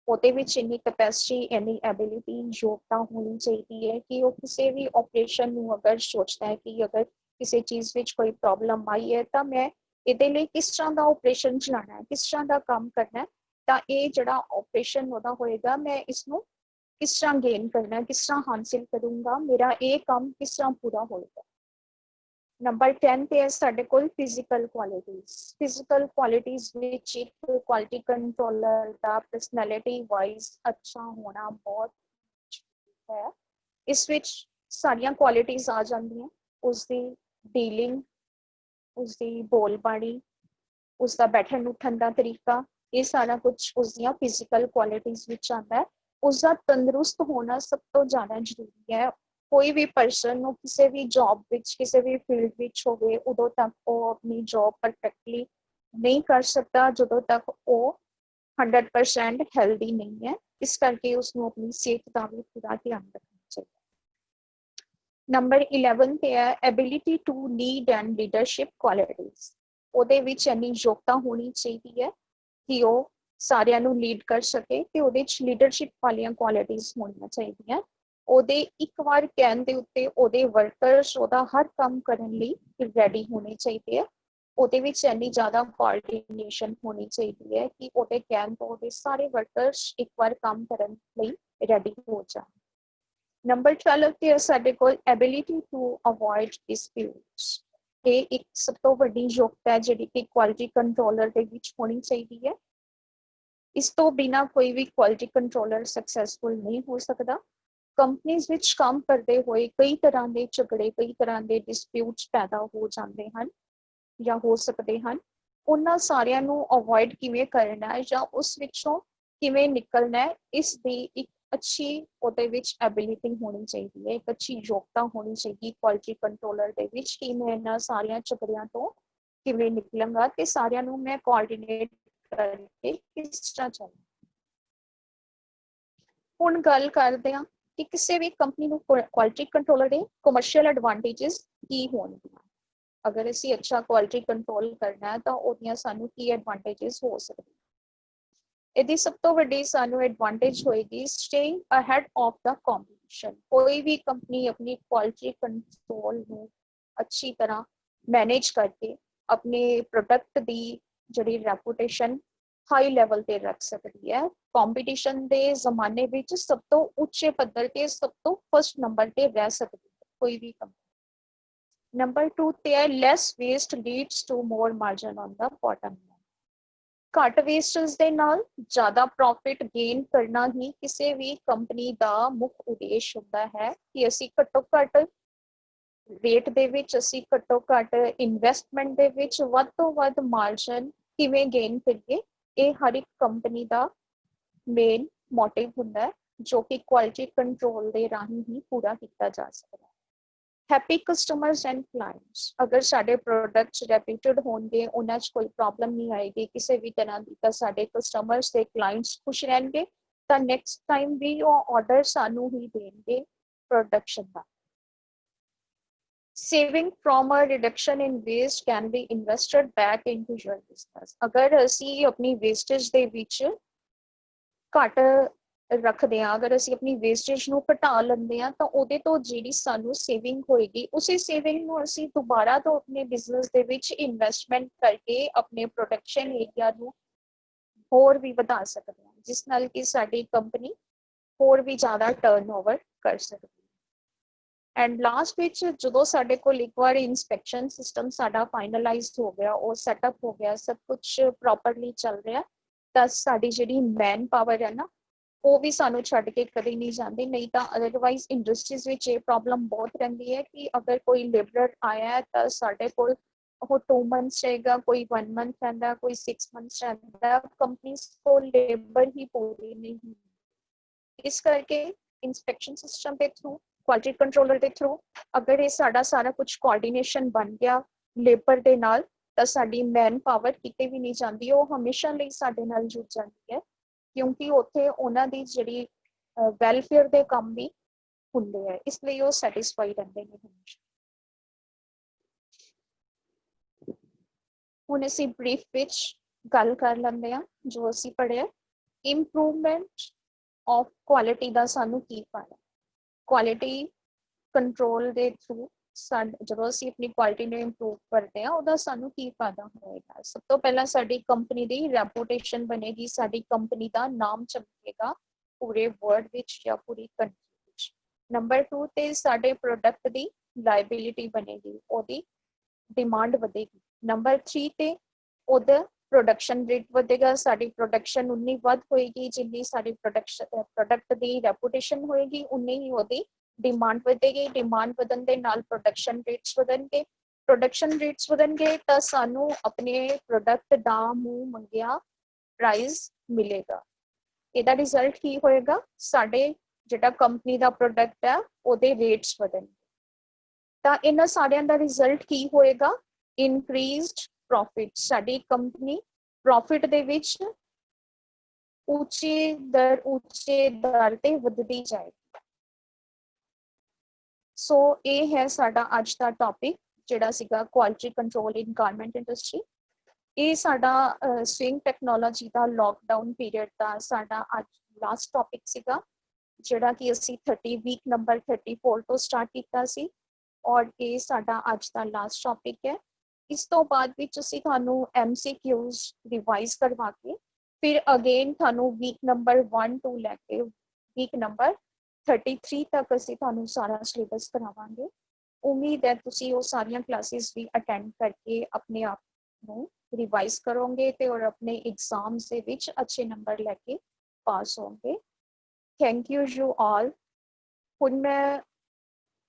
ਉਹਦੇ ਵਿੱਚ ਇੰਨੀ कैपेसिटी, ਇੰਨੀ एबिलिटी, योग्यता होनी चाहिए है कि वो किसी भी ऑपरेशन ਨੂੰ अगर सोचता है कि अगर किसी चीज़ ਵਿੱਚ कोई प्रॉब्लम आई है तो मैं ਇਹਦੇ ਲਈ किस तरह का ऑपरेशन चलाना है, किस तरह का काम करना है, ਤਾਂ ਇਹ ਜਿਹੜਾ ऑपरेशन ਉਹਦਾ होएगा मैं इसनों किस तरह गेन करना है, किस तरह हासिल करूँगा, मेरा ये काम किस तरह पूरा होएगा। नंबर 10 पे है साडे कोल फिजिकल क्वालिटीज। फिजिकल क्वालिटीज विच एक क्वालिटी कंट्रोलर का पर्सनैलिटी वाइज अच्छा होना बहुत है। इस विच सारियां क्वालिटीज आ जांदियां, उसकी डीलिंग, उसकी बोलबाणी, उसका बैठन उठन का तरीका, ये सारा कुछ उसदियां फिजिकल क्वालिटीज विच आंदा है। उसका तंदुरुस्त होना सब तो ज़्यादा जरूरी है। कोई भी परसन किसी भी जॉब विच, किसी भी फील्ड विच होवे, उदों तक वो अपनी जॉब परफेक्टली नहीं कर सकता जदों तक वो 100% हेल्दी नहीं है। इस करके उसनों अपनी सेहत का भी पूरा ध्यान रखना चाहिए। नंबर 11 पे है ability to lead and leadership qualities. ਉਹਦੇ ਵਿੱਚ ਇੰਨੀ ਯੋਗਤਾ ਹੋਣੀ ਚਾਹੀਦੀ ਹੈ ਕਿ ਉਹ ਸਾਰਿਆਂ ਨੂੰ ਲੀਡ ਕਰ ਸਕੇ ਤੇ ਉਹਦੇ ਵਿੱਚ ਲੀਡਰਸ਼ਿਪ ਵਾਲੀਆਂ ਕੁਆਲਿਟੀਜ਼ ਹੋਣੀਆਂ ਚਾਹੀਦੀਆਂ। ਉਹਦੇ ਇੱਕ ਵਾਰ ਕਹਿਣ ਦੇ ਉੱਤੇ ਉਹਦੇ ਵਰਕਰਸ ਉਹਦਾ ਹਰ ਕੰਮ ਕਰਨ ਲਈ ਰੈਡੀ ਹੋਣੇ ਚਾਹੀਦੇ ਆ। ਉਹਦੇ ਵਿੱਚ ਇੰਨੀ ਜ਼ਿਆਦਾ ਕੋਆਰਡੀਨੇਸ਼ਨ ਹੋਣੀ ਚਾਹੀਦੀ ਹੈ ਕਿ ਉਹਦੇ ਕਹਿਣ ਤੋਂ ਉਹਦੇ ਸਾਰੇ ਵਰਕਰਸ ਇੱਕ ਵਾਰ ਕੰਮ ਕਰਨ ਲਈ ਰੈਡੀ ਹੋ ਜਾਣ। ਨੰਬਰ 12 ਤੇ ਸਾਡੇ ਕੋਲ ਐਬਿਲਿਟੀ ਟੂ ਅਵੋਇਡ ਡਿਸਪਿਊਟਸ। ਇਹ ਇੱਕ ਸਭ ਤੋਂ ਵੱਡੀ ਯੋਗਤਾ ਹੈ ਜਿਹੜੀ ਕਿ ਕੁਆਲਿਟੀ ਕੰਟਰੋਲਰ ਦੇ ਵਿੱਚ ਹੋਣੀ ਚਾਹੀਦੀ ਹੈ। ਇਸ ਤੋਂ ਬਿਨਾ ਕੋਈ ਵੀ ਕੁਆਲਿਟੀ ਕੰਟਰੋਲਰ ਸਕਸੈਸਫੁਲ ਨਹੀਂ ਹੋ ਸਕਦਾ। ਕੰਪਨੀਜ਼ ਵਿੱਚ ਕੰਮ ਕਰਦੇ ਹੋਏ ਕਈ ਤਰ੍ਹਾਂ ਦੇ ਝਗੜੇ, ਕਈ ਤਰ੍ਹਾਂ ਦੇ ਡਿਸਪਿਊਟਸ ਪੈਦਾ ਹੋ ਜਾਂਦੇ ਹਨ ਜਾਂ ਹੋ ਸਕਦੇ ਹਨ। ਉਹਨਾਂ ਸਾਰਿਆਂ ਨੂੰ ਅਵੋਇਡ ਕਿਵੇਂ ਕਰਨਾ ਹੈ ਜਾਂ ਉਸ ਵਿੱਚੋਂ ਕਿਵੇਂ ਨਿਕਲਣਾ ਹੈ, ਇਸ ਦੀ ਇੱਕ अच्छी ਉਹਦੇ ਵਿੱਚ ਐਬਿਲਿਟੀ ਹੋਣੀ ਚਾਹੀਦੀ ਹੈ, ਇੱਕ ਅੱਛੀ ਯੋਗਤਾ ਹੋਣੀ ਚਾਹੀਦੀ ਕੁਆਲਿਟੀ ਕੰਟਰੋਲਰ ਦੇ ਵਿੱਚ ਕਿ ਮੈਂ ਇਹਨਾਂ ਸਾਰਿਆਂ ਝਗੜਿਆਂ ਤੋਂ ਕਿਵੇਂ ਨਿਕਲਾਂਗਾ ਤੇ ਸਾਰਿਆਂ ਨੂੰ ਮੈਂ ਕੋਆਰਡੀਨੇਟ ਕਰਕੇ ਕਿਸ ਤਰ੍ਹਾਂ ਚੱਲਾਂ। ਹੁਣ ਗੱਲ ਕਰਦੇ ਹਾਂ ਕਿ ਕਿਸੇ ਵੀ ਕੰਪਨੀ ਨੂੰ ਕੁਆਲਿਟੀ ਕੰਟਰੋਲਰ ਦੇ ਕਮਰਸ਼ੀਅਲ ਐਡਵਾਂਟੇजेस ਕੀ ਹੋਣਗੇ। ਅਗਰ ਅਸੀਂ ਅੱਛਾ ਕੁਆਲਿਟੀ ਕੰਟਰੋਲ ਕਰਨਾ ਹੈ ਤਾਂ ਉਹਦੀਆਂ ਸਾਨੂੰ ਕੀ ਐਡਵਾਂਟੇजेस ਹੋ ਸਕਦੇ। ਇਹਦੀ ਸਭ ਤੋਂ ਵੱਡੀ ਸਾਨੂੰ ਐਡਵਾਂਟੇਜ ਹੋਏਗੀ staying ahead of the competition. ਕੋਈ ਵੀ ਕੰਪਨੀ ਆਪਣੀ ਕੁਆਲਿਟੀ ਕੰਟਰੋਲ ਨੂੰ ਅੱਛੀ ਤਰ੍ਹਾਂ ਮੈਨੇਜ ਕਰਕੇ ਆਪਣੇ ਪ੍ਰੋਡਕਟ ਦੀ ਜਿਹੜੀ ਰੈਪੂਟੇਸ਼ਨ ਹਾਈ ਲੈਵਲ ਤੇ ਰੱਖ ਸਕਦੀ ਹੈ। ਕੰਪੀਟੀਸ਼ਨ ਦੇ ਜ਼ਮਾਨੇ ਵਿੱਚ ਸਭ ਤੋਂ ਉੱਚੇ ਪੱਧਰ ਤੇ, ਸਭ ਤੋਂ ਫਸਟ ਨੰਬਰ ਤੇ ਰਹਿ ਸਕਦੀ ਹੈ ਕੋਈ ਵੀ ਕੰਪਨੀ। ਨੰਬਰ 2 ਤੇ ਹੈ less waste leads to more margin on the bottom. ਘੱਟ ਵੇਸਟੇਜ ਦੇ ਨਾਲ ਜ਼ਿਆਦਾ ਪ੍ਰੋਫਿਟ ਗੇਨ ਕਰਨਾ ਹੀ ਕਿਸੇ ਵੀ ਕੰਪਨੀ ਦਾ ਮੁੱਖ ਉਦੇਸ਼ ਹੁੰਦਾ ਹੈ ਕਿ ਅਸੀਂ ਘੱਟੋ ਘੱਟ ਰੇਟ ਦੇ ਵਿੱਚ, ਅਸੀਂ ਘੱਟੋ ਘੱਟ ਇਨਵੈਸਟਮੈਂਟ ਦੇ ਵਿੱਚ ਵੱਧ ਤੋਂ ਵੱਧ ਮਾਰਜਨ ਕਿਵੇਂ ਗੇਨ ਕਰੀਏ। ਇਹ ਹਰ ਇੱਕ ਕੰਪਨੀ ਦਾ ਮੇਨ ਮੋਟਿਵ ਹੁੰਦਾ ਹੈ ਜੋ ਕਿ ਕੁਆਲਿਟੀ ਕੰਟਰੋਲ ਦੇ ਰਾਹੀਂ ਹੀ ਪੂਰਾ ਕੀਤਾ ਜਾ ਸਕਦਾ ਹੈ। Happy customers and clients. अगर साडे प्रोडक्ट्स रेप्यूटेड होंगे, उन्हां च कोई प्रॉब्लम नहीं आएगी किसी भी तरह की, तो साडे कस्टमर्स ते क्लाइंट्स खुश रहेंगे तो नेक्स्ट टाइम भी वो ऑर्डर सानू ही देंगे प्रोडक्शन का। Saving from a reduction in waste can be invested back into your business. अगर असी अपनी वेस्टेज दे विच घट रखते हैं, अगर ਅਸੀਂ अपनी वेस्टेज ਨੂੰ ਘਟਾ ਲੈਂਦੇ ਹਾਂ ਤਾਂ ਉਹਦੇ ਤੋਂ ਜਿਹੜੀ ਸਾਨੂੰ ਸੇਵਿੰਗ ਹੋਏਗੀ, ਉਸੇ ਸੇਵਿੰਗ ਨੂੰ ਅਸੀਂ ਦੁਬਾਰਾ ਤੋਂ ਆਪਣੇ ਬਿਜ਼ਨਸ ਦੇ ਵਿੱਚ ਇਨਵੈਸਟਮੈਂਟ ਕਰਕੇ ਆਪਣੇ ਪ੍ਰੋਡਕਸ਼ਨ ਏਰੀਆ ਨੂੰ ਹੋਰ ਵੀ ਵਧਾ ਸਕਦੇ ਹਾਂ, ਜਿਸ ਨਾਲ ਕਿ ਸਾਡੀ ਕੰਪਨੀ ਹੋਰ ਵੀ ਜ਼ਿਆਦਾ ਟਰਨਓਵਰ ਕਰ ਸਕਦੀ ਹੈ। ਐਂਡ ਲਾਸਟ ਵਿੱਚ ਜਦੋਂ ਸਾਡੇ ਕੋਲ ਇੱਕ ਵਾਰ ਇਨਸਪੈਕਸ਼ਨ ਸਿਸਟਮ ਸਾਡਾ ਫਾਈਨਲਾਈਜ਼ਡ ਹੋ ਗਿਆ, ਉਹ ਸੈਟਅਪ ਹੋ ਗਿਆ, ਸਭ ਕੁਝ ਪ੍ਰੋਪਰਲੀ ਚੱਲ ਰਿਹਾ, ਤਾਂ ਸਾਡੀ ਜਿਹੜੀ ਮੈਨ ਪਾਵਰ ਹੈ ਨਾ, ਉਹ ਵੀ ਸਾਨੂੰ ਛੱਡ ਕੇ ਕਦੇ ਨਹੀਂ ਜਾਂਦੀ। ਨਹੀਂ ਤਾਂ ਅਦਰਵਾਈਜ਼ ਇੰਡਸਟਰੀਜ਼ ਵਿੱਚ ਇਹ ਪ੍ਰੋਬਲਮ ਬਹੁਤ ਰਹਿੰਦੀ ਹੈ ਕਿ ਅਗਰ ਕੋਈ ਲੇਬਰਰ ਆਇਆ ਹੈ ਤਾਂ ਸਾਡੇ ਕੋਲ ਉਹ 2 months ਰਹੇਗਾ, ਕੋਈ 1 month ਰਹਿੰਦਾ, ਕੋਈ 6 months ਰਹਿੰਦਾ, ਕੰਪਨੀਜ਼ ਕੋਲ ਲੇਬਰ ਹੀ ਪੂਰੀ ਨਹੀਂ ਹੁੰਦੀ। ਇਸ ਕਰਕੇ ਇੰਸਪੈਕਸ਼ਨ ਸਿਸਟਮ ਦੇ ਥਰੂ, ਕੁਆਲਿਟੀ ਕੰਟਰੋਲਰ ਦੇ ਥਰੂ ਅਗਰ ਇਹ ਸਾਡਾ ਸਾਰਾ ਕੁਝ ਕੋਆਰਡੀਨੇਸ਼ਨ ਬਣ ਗਿਆ ਲੇਬਰ ਦੇ ਨਾਲ, ਤਾਂ ਸਾਡੀ ਮੈਨ ਪਾਵਰ ਕਿਤੇ ਵੀ ਨਹੀਂ ਜਾਂਦੀ, ਉਹ ਹਮੇਸ਼ਾ ਲਈ ਸਾਡੇ ਨਾਲ ਜੁੜ ਜਾਂਦੀ ਹੈ, ਕਿਉਂਕਿ ਉੱਥੇ ਉਹਨਾਂ ਦੀ ਜਿਹੜੀ ਵੈਲਫੇਅਰ ਦੇ ਕੰਮ ਵੀ ਹੁੰਦੇ ਹੈ, ਇਸ ਲਈ ਉਹ ਸੈਟੀਸਫਾਈ ਰਹਿੰਦੇ ਨੇ ਹਮੇਸ਼ਾ। ਹੁਣ ਅਸੀਂ ਬਰੀਫ ਵਿੱਚ ਗੱਲ ਕਰ ਲੈਂਦੇ ਹਾਂ ਜੋ ਅਸੀਂ ਪੜ੍ਹਿਆ। ਇੰਪਰੂਵਮੈਂਟ ਆਫ ਕੁਆਲਿਟੀ ਦਾ ਸਾਨੂੰ ਕੀ ਫਾਇਦਾ? ਕੁਆਲਿਟੀ ਕੰਟਰੋਲ ਦੇ ਥਰੂ ਜਦੋਂ ਅਸੀਂ ਆਪਣੀ ਕੁਆਲਿਟੀ ਨੂੰ ਇੰਪਰੂਵ ਕਰਦੇ ਹਾਂ, ਉਹਦਾ ਸਾਨੂੰ ਕੀ ਫਾਇਦਾ ਹੋਏਗਾ? ਸਭ ਤੋਂ ਪਹਿਲਾਂ ਸਾਡੀ ਕੰਪਨੀ ਦੀ ਰੈਪੂਟੇਸ਼ਨ ਬਣੇਗੀ, ਸਾਡੀ ਕੰਪਨੀ ਦਾ ਨਾਮ ਚਮਕੇਗਾ ਪੂਰੇ ਵਰਲਡ ਵਿੱਚ ਜਾਂ ਪੂਰੀ ਕੰਟਰੀ ਵਿੱਚ। ਨੰਬਰ 2 ਤੇ ਸਾਡੇ ਪ੍ਰੋਡਕਟ ਦੀ ਲਾਇਬਿਲਿਟੀ ਬਣੇਗੀ, ਉਹਦੀ ਡਿਮਾਂਡ ਵਧੇਗੀ। ਨੰਬਰ 3 ਤੇ ਉਹਦਾ ਪ੍ਰੋਡਕਸ਼ਨ ਰੇਟ ਵਧੇਗਾ, ਸਾਡੀ ਪ੍ਰੋਡਕਸ਼ਨ ਉਨੀ ਵੱਧ ਹੋਏਗੀ ਜਿੰਨੀ ਸਾਡੀ ਪ੍ਰੋਡਕਟ ਦੀ ਰੈਪੂਟੇਸ਼ਨ ਹੋਏਗੀ, ਉਨੀ ਹੀ ਉਹਦੀ ਡਿਮਾਂਡ ਵਧੇਗੀ। ਡਿਮਾਂਡ ਵਧਣ ਦੇ ਨਾਲ ਪ੍ਰੋਡਕਸ਼ਨ ਰੇਟਸ ਵਧਣਗੇ, ਪ੍ਰੋਡਕਸ਼ਨ ਰੇਟਸ ਵਧਣਗੇ ਤਾਂ ਸਾਨੂੰ ਆਪਣੇ ਪ੍ਰੋਡਕਟ ਦਾ ਮੂੰਹ ਮੰਗਿਆ ਪ੍ਰਾਈਸ ਮਿਲੇਗਾ। ਇਹਦਾ ਰਿਜ਼ਲਟ ਕੀ ਹੋਏਗਾ? ਸਾਡੇ ਜਿਹੜਾ ਕੰਪਨੀ ਦਾ ਪ੍ਰੋਡਕਟ ਹੈ ਉਹਦੇ ਰੇਟਸ ਵਧਣਗੇ। ਤਾਂ ਇਹਨਾਂ ਸਾਰਿਆਂ ਦਾ ਰਿਜ਼ਲਟ ਕੀ ਹੋਏਗਾ? ਇਨਕਰੀਜ਼ਡ ਪ੍ਰੋਫਿਟ। ਸਾਡੀ ਕੰਪਨੀ ਪ੍ਰੋਫਿਟ ਦੇ ਵਿੱਚ ਉੱਚੇ ਦਰ ਤੇ ਵਧਦੀ ਜਾਏਗੀ। ਸੋ ਇਹ ਹੈ ਸਾਡਾ ਅੱਜ ਦਾ ਟੌਪਿਕ ਜਿਹੜਾ ਸੀਗਾ ਕੁਆਲਿਟੀ ਕੰਟਰੋਲ ਇਨ ਗਾਰਮੈਂਟ ਇੰਡਸਟਰੀ। ਇਹ ਸਾਡਾ ਸਵਿੰਗ ਟੈਕਨੋਲੋਜੀ ਦਾ ਲੋਕਡਾਊਨ ਪੀਰੀਅਡ ਦਾ ਸਾਡਾ ਅੱਜ ਲਾਸਟ ਟੌਪਿਕ ਸੀਗਾ, ਜਿਹੜਾ ਕਿ ਅਸੀਂ ਵੀਕ ਨੰਬਰ 34 ਤੋਂ ਸਟਾਰਟ ਕੀਤਾ ਸੀ, ਔਰ ਇਹ ਸਾਡਾ ਅੱਜ ਦਾ ਲਾਸਟ ਟੌਪਿਕ ਹੈ। ਇਸ ਤੋਂ ਬਾਅਦ ਵਿੱਚ ਅਸੀਂ ਤੁਹਾਨੂੰ MCQs ਰਿਵਾਈਜ਼ ਕਰਵਾ ਕੇ ਫਿਰ ਅਗੇਨ ਤੁਹਾਨੂੰ ਵੀਕ ਨੰਬਰ 1 ਤੋਂ ਲੈ ਕੇ ਵੀਕ ਨੰਬਰ 33 ਤੱਕ ਅਸੀਂ ਤੁਹਾਨੂੰ ਸਾਰਾ ਸਿਲੇਬਸ ਕਰਾਵਾਂਗੇ। ਉਮੀਦ ਹੈ ਤੁਸੀਂ ਉਹ ਸਾਰੀਆਂ ਕਲਾਸਿਸ ਵੀ ਅਟੈਂਡ ਕਰਕੇ ਆਪਣੇ ਆਪ ਨੂੰ ਰਿਵਾਈਜ਼ ਕਰੋਗੇ ਤੇ ਔਰ ਆਪਣੇ ਐਗਜ਼ਾਮਸ ਦੇ ਵਿੱਚ ਅੱਛੇ ਨੰਬਰ ਲੈ ਕੇ ਪਾਸ ਹੋਗੇ। Thank you all. ਹੁਣ ਮੈਂ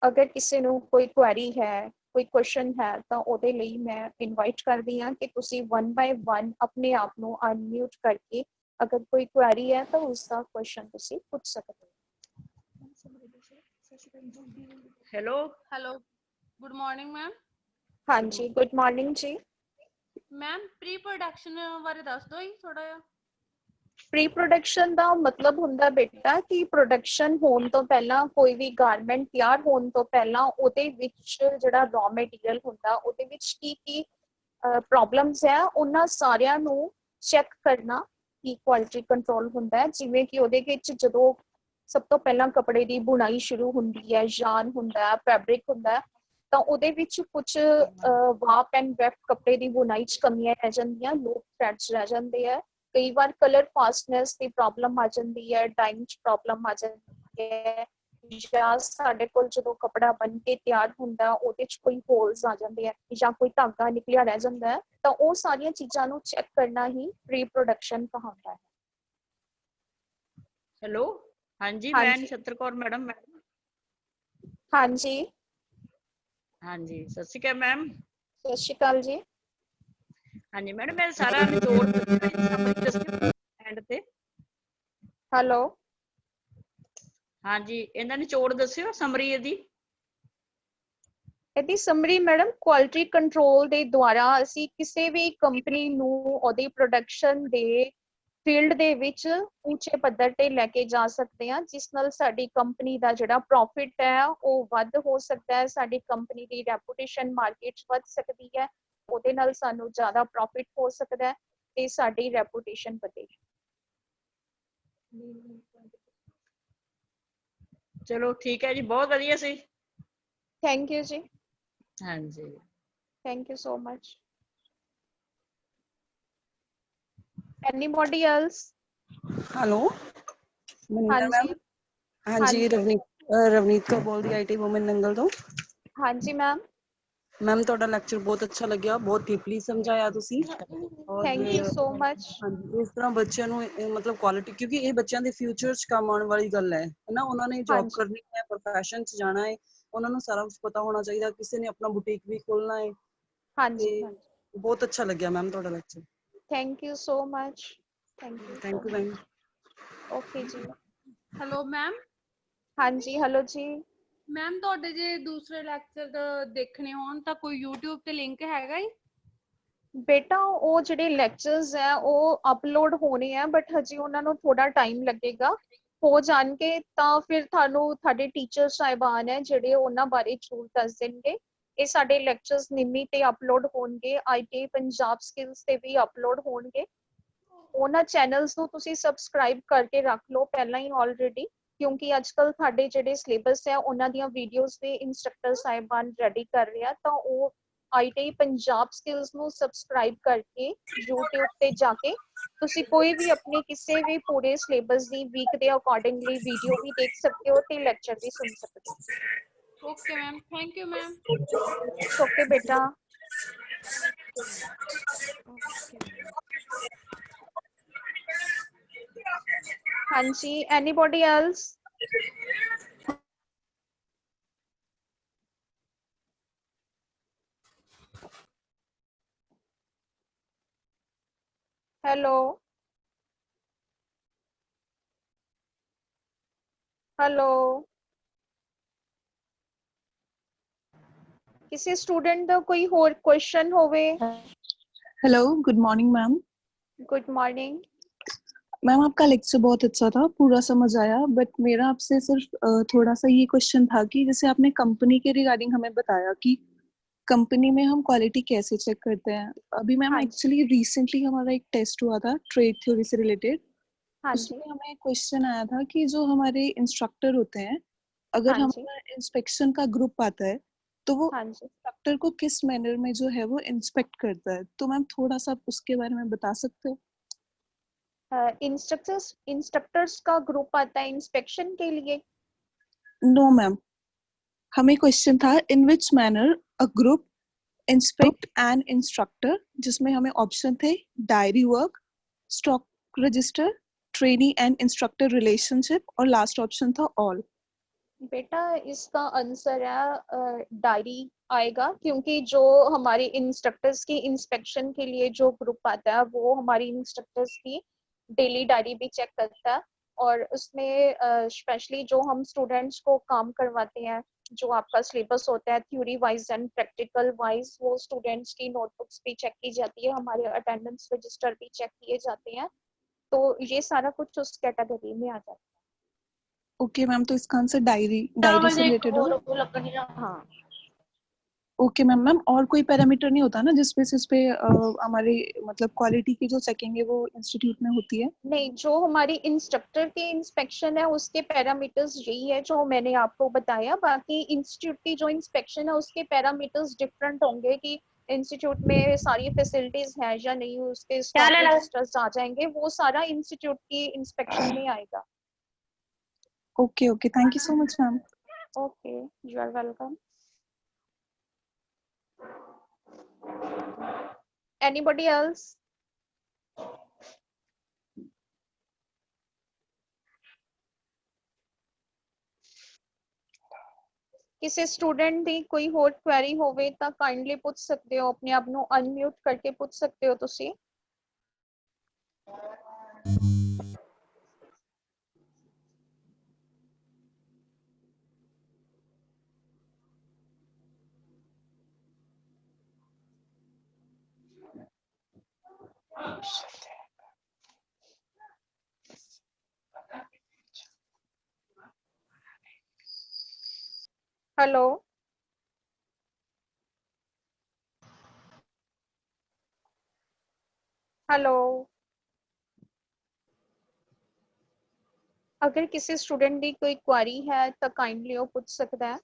ਅਗਰ ਕਿਸੇ ਨੂੰ ਕੋਈ ਕੁਐਰੀ ਹੈ, ਕੋਈ ਕੁਐਸਚਨ ਹੈ, ਤਾਂ ਉਹਦੇ ਲਈ ਮੈਂ ਇਨਵਾਈਟ ਕਰਦੀ ਹਾਂ ਕਿ ਤੁਸੀਂ 1 by 1 ਆਪਣੇ ਆਪ ਨੂੰ ਅਨਮਿਊਟ ਕਰਕੇ ਅਗਰ ਕੋਈ ਕੁਐਰੀ ਹੈ ਤਾਂ ਉਸ ਦਾ ਕੁਐਸਚਨ ਤੁਸੀਂ ਪੁੱਛ ਸਕਦੇ ਹੋ। Hello good morning ma'am. ਹਾਂਜੀ, ਗੁੱਡ ਮਾਰਨਿੰਗ ਜੀ। मैम प्री प्रोडक्शन बारे दस दो ही थोड़ा जिहा। ਪ੍ਰੀ ਪ੍ਰੋਡਕਸ਼ਨ ਦਾ ਮਤਲਬ ਹੁੰਦਾ ਬੇਟਾ ਕਿ ਪ੍ਰੋਡਕਸ਼ਨ ਹੋਣ ਤੋਂ ਪਹਿਲਾਂ, ਕੋਈ ਵੀ ਗਾਰਮੈਂਟ ਤਿਆਰ ਹੋਣ ਤੋਂ ਪਹਿਲਾਂ ਉਹਦੇ ਵਿੱਚ ਜਿਹੜਾ ਰॉ ਮਟੀਰੀਅਲ ਹੁੰਦਾ ਉਹਦੇ ਵਿੱਚ ਕੀ ਕੀ ਪ੍ਰੋਬਲਮਸ ਹੈ ਉਹਨਾਂ ਸਾਰਿਆਂ ਨੂੰ ਚੈੱਕ ਕਰਨਾ ਕੀ ਕੁਆਲਿਟੀ ਕੰਟਰੋਲ ਹੁੰਦਾ ਹੈ। ਜਿਵੇਂ ਕਿ ਉਹਦੇ ਵਿੱਚ ਜਦੋਂ ਸਭ ਤੋਂ ਪਹਿਲਾਂ ਕੱਪੜੇ ਦੀ ਬੁਣਾਈ ਸ਼ੁਰੂ ਹੁੰਦੀ ਹੈ, ਯਾਨ ਹੁੰਦਾ ਹੈ, ਫੈਬਰਿਕ ਹੁੰਦਾ ਹੈ, ਤਾਂ ਉਹਦੇ ਵਿੱਚ ਕੁਝ ਵਾਪ ਐਂਡ ਵੈਫਟ ਕੱਪੜੇ ਦੀ ਬੁਣਾਈ 'ਚ ਕਮੀਆਂ ਰਹਿ ਜਾਂਦੀਆਂ, ਲੂਪ ਥ੍ਰੈਡਸ ਰਹਿ ਜਾਂਦੇ ਹੈ, ਕਈ ਵਾਰ ਕਲਰ ਫਾਸਟਨੈਸ ਦੀ ਪ੍ਰੋਬਲਮ ਆ ਜਾਂਦੀ ਹੈ, ਡਾਈਂਗ 'ਚ ਪ੍ਰੋਬਲਮ ਆ ਜਾਂਦੀ ਹੈ, ਜਾਂ ਸਾਡੇ ਕੋਲ ਜਦੋਂ ਕੱਪੜਾ ਬਣ ਕੇ ਤਿਆਰ ਹੁੰਦਾ ਉਹਦੇ 'ਚ ਕੋਈ ਹੋਲਸ ਆ ਜਾਂਦੇ ਹੈ ਜਾਂ ਕੋਈ ਧਾਗਾ ਨਿਕਲਿਆ ਰਹਿ ਜਾਂਦਾ ਹੈ, ਤਾਂ ਉਹ ਸਾਰੀਆਂ ਚੀਜ਼ਾਂ ਨੂੰ ਚੈੱਕ ਕਰਨਾ ਹੀ ਪ੍ਰੀ ਪ੍ਰੋਡਕਸ਼ਨ ਕਹਾਉਂਦਾ ਹੈ। हेलो हाँ जी, हाँ मैं जी। नक्षत्र कौर मैडम। ਹਾਂਜੀ, हाँ जी, सत श्री अकाल मैम। ਸਤਿ ਸ਼੍ਰੀ ਅਕਾਲ ਜੀ। हाँ जी मैडम, मैं सारा निचोड़ एंड ते। ਹੈਲੋ, हाँ जी, इहदा निचोड़ दस्सिओ समरी इहदी। ਇਹਦੀ ਸਮਰੀ ਮੈਡਮ, ਕੁਆਲਿਟੀ ਕੰਟਰੋਲ ਦੇ ਦੁਆਰਾ ਅਸੀਂ ਕਿਸੇ ਵੀ ਕੰਪਨੀ ਨੂੰ ਉਹਦੀ ਪ੍ਰੋਡਕਸ਼ਨ ਦੇ ਫੀਲਡ ਦੇ ਵਿੱਚ ਉੱਚੇ ਪੱਧਰ ਤੇ ਲੈ ਕੇ ਜਾ ਸਕਦੇ ਹਾਂ, ਜਿਸ ਨਾਲ ਸਾਡੀ ਕੰਪਨੀ ਦਾ ਜਿਹੜਾ ਪ੍ਰੋਫਿਟ ਹੈ ਉਹ ਵੱਧ ਹੋ ਸਕਦਾ ਹੈ, ਸਾਡੀ ਕੰਪਨੀ ਦੀ ਰੈਪੂਟੇਸ਼ਨ ਮਾਰਕੀਟ 'ਚ ਵੱਧ ਸਕਦੀ ਹੈ, ਉਹਦੇ ਨਾਲ ਸਾਨੂੰ ਜ਼ਿਆਦਾ ਪ੍ਰੋਫਿਟ ਹੋ ਸਕਦਾ ਹੈ ਤੇ ਸਾਡੀ ਰੈਪੂਟੇਸ਼ਨ ਵਧੇਗੀ। चलो ठीक है जी, बहुत वधिया सी। ਥੈਂਕ ਯੂ ਜੀ, हाँ जी, thank you so much. Anybody else? Hello Maninder ਹਾਂਜੀ, मैम। हाँ जी ਹਾਂਜੀ। रवनी ਰਵਨੀਤ ਕੌਰ ਬੋਲਦੀ ਆਈਟੀ ਵੂਮਨ ਨੰਗਲ ਤੋਂ। ਹਾਂਜੀ ਮੈਮ। ਮੈਮ ਤੁਹਾਡਾ ਲੈਕਚਰ ਬਹੁਤ ਅੱਛਾ ਲੱਗਿਆ, ਬਹੁਤ ਡੀਪਲੀ ਸਮਝਾਇਆ ਤੁਸੀਂ। ਔਰ ਥੈਂਕ ਯੂ ਸੋ ਮਚ। ਹਾਂਜੀ, ਇਸ ਤਰ੍ਹਾਂ ਬੱਚਿਆਂ ਨੂੰ ਮਤਲਬ ਕੁਆਲਿਟੀ, ਕਿਉਂਕਿ ਇਹ ਬੱਚਿਆਂ ਦੇ ਫਿਊਚਰ 'ਚ ਕੰਮ ਆਉਣ ਵਾਲੀ ਗੱਲ ਹੈ ਨਾ। ਉਹਨਾਂ ਨੇ ਜੌਬ ਹਾਂਜੀ ਕਰਨੀ ਹੈ, ਪ੍ਰੋਫੈਸ਼ਨ 'ਚ ਜਾਣਾ ਹੈ, ਉਹਨਾਂ ਨੂੰ ਸਾਰਾ ਕੁਝ ਪਤਾ ਹੋਣਾ ਚਾਹੀਦਾ। ਕਿਸੇ ਨੇ ਆਪਣਾ ਬੁਟੀਕ ਵੀ ਖੋਲਣਾ ਹੈ। ਹਾਂਜੀ ਤੇ ਹਾਂਜੀ। ਬਹੁਤ ਅੱਛਾ ਲੱਗਿਆ ਮੈਮ ਤੁਹਾਡਾ lecture. Thank you so much. Thank you so thank you ma'am. Much. Okay ਜੀ। Hello ma'am. ਹਾਂਜੀ ਹੈਲੋ ਜੀ। ਮੈਮ ਤੁਹਾਡੇ ਜੇ ਦੂਸਰੇ ਲੈਕਚਰ ਦੇਖਣੇ ਹੋਣ ਤਾਂ ਕੋਈ YouTube ਤੇ ਲਿੰਕ ਹੈਗਾ ਹੀ? ਬੇਟਾ ਉਹ ਜਿਹੜੇ ਲੈਕਚਰਸ ਹੈ ਉਹ ਅਪਲੋਡ ਹੋਣੇ ਆ, ਬਟ ਹਜੇ ਉਹਨਾਂ ਨੂੰ ਥੋੜਾ ਟਾਈਮ ਲੱਗੇਗਾ। ਹੋ ਜਾਣਗੇ ਤਾਂ ਫਿਰ ਤੁਹਾਨੂੰ ਤੁਹਾਡੇ ਟੀਚਰ ਸਾਹਿਬਾਨ ਹੈ ਜਿਹੜੇ ਉਹਨਾਂ ਬਾਰੇ ਜ਼ਰੂਰ ਦੱਸ ਦੇਣਗੇ। ਇਹ ਸਾਡੇ ਲੈਕਚਰਸ ਨਿੰਮੀ ਤੇ ਅਪਲੋਡ ਹੋਣਗੇ, ਆਈਟੀ ਪੰਜਾਬ ਸਕਿੱਲਸ ਤੇ ਵੀ ਅਪਲੋਡ ਹੋਣਗੇ। ਉਹਨਾਂ ਚੈਨਲਸ ਨੂੰ ਤੁਸੀਂ ਸਬਸਕ੍ਰਾਈਬ ਕਰਕੇ ਰੱਖ ਲਓ ਪਹਿਲਾਂ ਹੀ ਆਲਰੇਡੀ, ਕਿਉਂਕਿ ਅੱਜ ਕੱਲ ਸਾਡੇ ਜਿਹੜੇ ਸਿਲੇਬਸ ਹੈ ਉਹਨਾਂ ਦੀਆਂ ਵੀਡੀਓਜ਼ ਦੇ ਇੰਸਟ੍ਰਕਟਰ ਸਾਹਿਬਾਨ ਰੈਡੀ ਕਰ ਰਿਹਾ। ਤਾਂ ਉਹ ਆਈਟੀ ਪੰਜਾਬ ਸਕਿੱਲਸ ਨੂੰ ਸਬਸਕ੍ਰਾਈਬ ਕਰਕੇ YouTube ਤੇ ਜਾ ਕੇ ਤੁਸੀਂ ਕੋਈ ਵੀ ਆਪਣੇ ਕਿਸੇ ਵੀ ਪੂਰੇ ਸਿਲੇਬਸ ਦੀ ਵੀਕ ਦੇ ਅਕੋਰਡਿੰਗਲੀ ਵੀਡੀਓ ਵੀ ਦੇਖ ਸਕਦੇ ਹੋ ਤੇ ਲੈਕਚਰ ਵੀ ਸੁਣ ਸਕਦੇ ਹੋ। Okay ma'am, thank you ma'am. Okay ਬੇਟਾ। ਹਾਂਜੀ, ਐਨੀਬॉडी ਐਲਸ? हेलो हेलो, किसी स्टूडेंट ਦਾ ਕੋਈ ਹੋਰ क्वेश्चन ਹੋਵੇ? Hello, good morning ma'am. Good morning. Ma'am आपका लेक्चर बहुत अच्छा था, पूरा समझ आया, बट मेरा आपसे सिर्फ थोड़ा सा ये क्वेश्चन था कि जैसे आपने कंपनी के रिगार्डिंग हमें बताया कि कंपनी में हम क्वालिटी कैसे चेक करते हैं। अभी मैम हाँ जी एक्चुअली रिसेंटली हमारा एक टेस्ट हुआ था ट्रेड थ्योरी से रिलेटेड। हाँ जी उसमें हमें क्वेश्चन आया था कि जो हमारे इंस्ट्रक्टर होते हैं, अगर हाँ जी हमारा इंस्पेक्शन का ग्रुप आता है तो वो हाँ जी। इंस्ट्रक्टर को किस मैनर में जो है वो इंस्पेक्ट करता है। तो मैम थोड़ा सा आप उसके बारे में बता सकते हो? इंस्ट्रक्टर्स का ग्रुप आता है इंस्पेक्शन के लिए? नो मैम, हमें क्वेश्चन था in which manner a group inspect an instructor, जिसमें हमें ऑप्शन थे diary work, stock register, trainee and instructor relationship, और लास्ट ऑप्शन था ऑल। बेटा इसका आंसर है डायरी आएगा, क्योंकि जो हमारे इंस्ट्रक्टर्स की इंस्पेक्शन के लिए जो ग्रुप आता है वो हमारी इंस्ट्रक्टर्स की डेली डायरी भी चेक करता है। और उसमें स्पेशली जो हम स्टूडेंट्स को काम करवाते हैं, जो आपका सिलेबस होता है theory wise and practical wise, वो स्टूडेंट्स की नोटबुक्स भी चेक की जाती है, हमारे अटेंडेंस रजिस्टर भी चेक किए जाते हैं। तो ये सारा कुछ उस कैटेगरी में आ जाता है। ओके मैम, तो इसका आंसर डायरी से रिलेटेड होगा। हाँ ओके मैम। मैम और कोई पैरामीटर नहीं होता ना जिस बेसिस पे हमारी मतलब क्वालिटी की जो चेकिंग है वो इंस्टीट्यूट में होती है? नहीं, जो हमारी इंस्ट्रक्टर की इंस्पेक्शन है उसके पैरामीटर्स यही है जो मैंने आपको बताया। बाकी इंस्टीट्यूट की जो इंस्पेक्शन है उसके पैरामीटर्स डिफरेंट होंगे कि इंस्टीट्यूट में सारी फैसिलिटीज है या नहीं, उसके स्टॉक रजिस्टर्स आ जाएंगे, वो सारा इंस्टीट्यूट की इंस्पेक्शन में आएगा। Okay okay, thank you so much ma'am. Okay, you are welcome. Anybody else? ਕਿਸੇ ਸਟੂਡੈਂਟ ਦੀ ਕੋਈ ਹੋਰ ਕੁਐਰੀ ਹੋਵੇ ਤਾਂ ਕਾਈਂਡਲੀ ਪੁੱਛ ਸਕਦੇ ਹੋ, ਆਪਣੇ ਆਪ ਨੂੰ ਅਨਮਿਊਟ ਕਰਕੇ ਪੁੱਛ ਸਕਦੇ ਹੋ ਤੁਸੀਂ। हेलो हेलो, अगर किसी स्टूडेंट की कोई क्वेरी है तो काइंडली वो पूछ सकता है।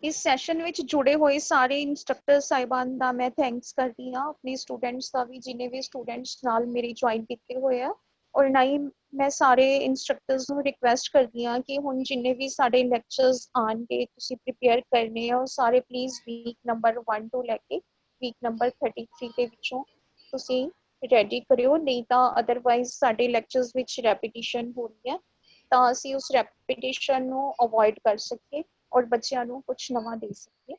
ਇਸ ਸੈਸ਼ਨ ਵਿੱਚ ਜੁੜੇ ਹੋਏ ਸਾਰੇ ਇੰਸਟ੍ਰਕਟਰ ਸਾਹਿਬਾਨ ਦਾ ਮੈਂ ਥੈਂਕਸ ਕਰਦੀ ਹਾਂ, ਆਪਣੇ ਸਟੂਡੈਂਟਸ ਦਾ ਵੀ, ਜਿਨੇ ਵੀ ਸਟੂਡੈਂਟਸ ਨਾਲ ਮੇਰੀ ਜੁਆਇਨ ਕੀਤੇ ਹੋਏ ਆ। ਔਰ ਨਾ ਹੀ ਮੈਂ ਸਾਰੇ ਇੰਸਟ੍ਰਕਟਰਸ ਨੂੰ ਰਿਕੁਐਸਟ ਕਰਦੀ ਹਾਂ ਕਿ ਹੁਣ ਜਿੰਨੇ ਵੀ ਸਾਡੇ ਲੈਕਚਰਸ ਆਉਣਗੇ ਤੁਸੀਂ ਪ੍ਰੀਪੇਅਰ ਕਰਨੇ ਆ, ਉਹ ਸਾਰੇ ਪਲੀਜ਼ ਵੀਕ ਨੰਬਰ 1 ਤੋਂ ਲੈ ਕੇ ਵੀਕ ਨੰਬਰ 33 ਦੇ ਵਿੱਚੋਂ ਤੁਸੀਂ ਰੈਡੀ ਕਰਿਓ, ਨਹੀਂ ਤਾਂ ਅਦਰਵਾਈਜ਼ ਸਾਡੇ ਲੈਕਚਰਸ ਵਿੱਚ ਰੈਪੀਟੀਸ਼ਨ ਹੋ ਰਹੀ ਹੈ, ਤਾਂ ਅਸੀਂ ਉਸ ਰੈਪੀਟੀਸ਼ਨ ਨੂੰ ਅਵੋਇਡ ਕਰ ਸਕੀਏ ਔਰ ਬੱਚਿਆਂ ਨੂੰ ਕੁਝ ਨਵਾਂ ਦੇ ਸਕੀਏ।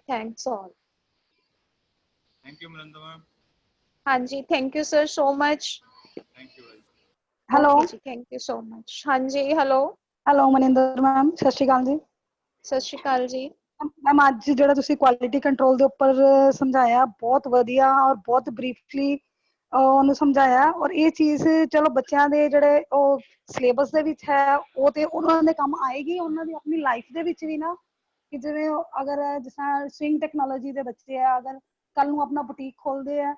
Thanks all. Thank you Maninder ma'am. ਹਾਂਜੀ, thank you sir so much. Thank you very hello ਜੀ, ਥੈਂਕ ਯੂ ਸੋ ਮਚ। ਹਾਂਜੀ, ਹੈਲੋ, ਹੈਲੋ ਮਨਿੰਦਰ ਮੈਮ, ਸਤਿ ਸ਼੍ਰੀ ਅਕਾਲ ਜੀ। ਸਤਿ ਸ਼੍ਰੀ ਅਕਾਲ ਜੀ। ਮੈਮ ਅੱਜ ਜਿਹੜਾ ਤੁਸੀਂ ਕੁਆਲਿਟੀ ਕੰਟਰੋਲ ਦੇ ਉੱਪਰ ਸਮਝਾਇਆ, ਬਹੁਤ ਵਧੀਆ ਔਰ ਬਹੁਤ ਬਰੀਫਲੀ ਉਹਨੂੰ ਸਮਝਾਇਆ। ਔਰ ਇਹ ਚੀਜ਼ ਚਲੋ ਬੱਚਿਆਂ ਦੇ ਜਿਹੜੇ ਉਹ ਸਿਲੇਬਸ ਦੇ ਵਿੱਚ ਹੈ, ਉਹ ਤੇ ਉਹਨਾਂ ਦੇ ਕੰਮ ਆਏਗੀ, ਉਹਨਾਂ ਦੀ ਆਪਣੀ ਲਾਈਫ ਦੇ ਵਿੱਚ ਵੀ ਨਾ, ਕਿ ਜਿਵੇਂ ਅਗਰ ਜਿਸ ਤਰ੍ਹਾਂ ਸਵਿੰਗ ਟੈਕਨੋਲੋਜੀ ਦੇ ਬੱਚੇ ਆ, ਅਗਰ ਕੱਲ ਨੂੰ ਆਪਣਾ ਬੁਟੀਕ ਖੋਲਦੇ ਆ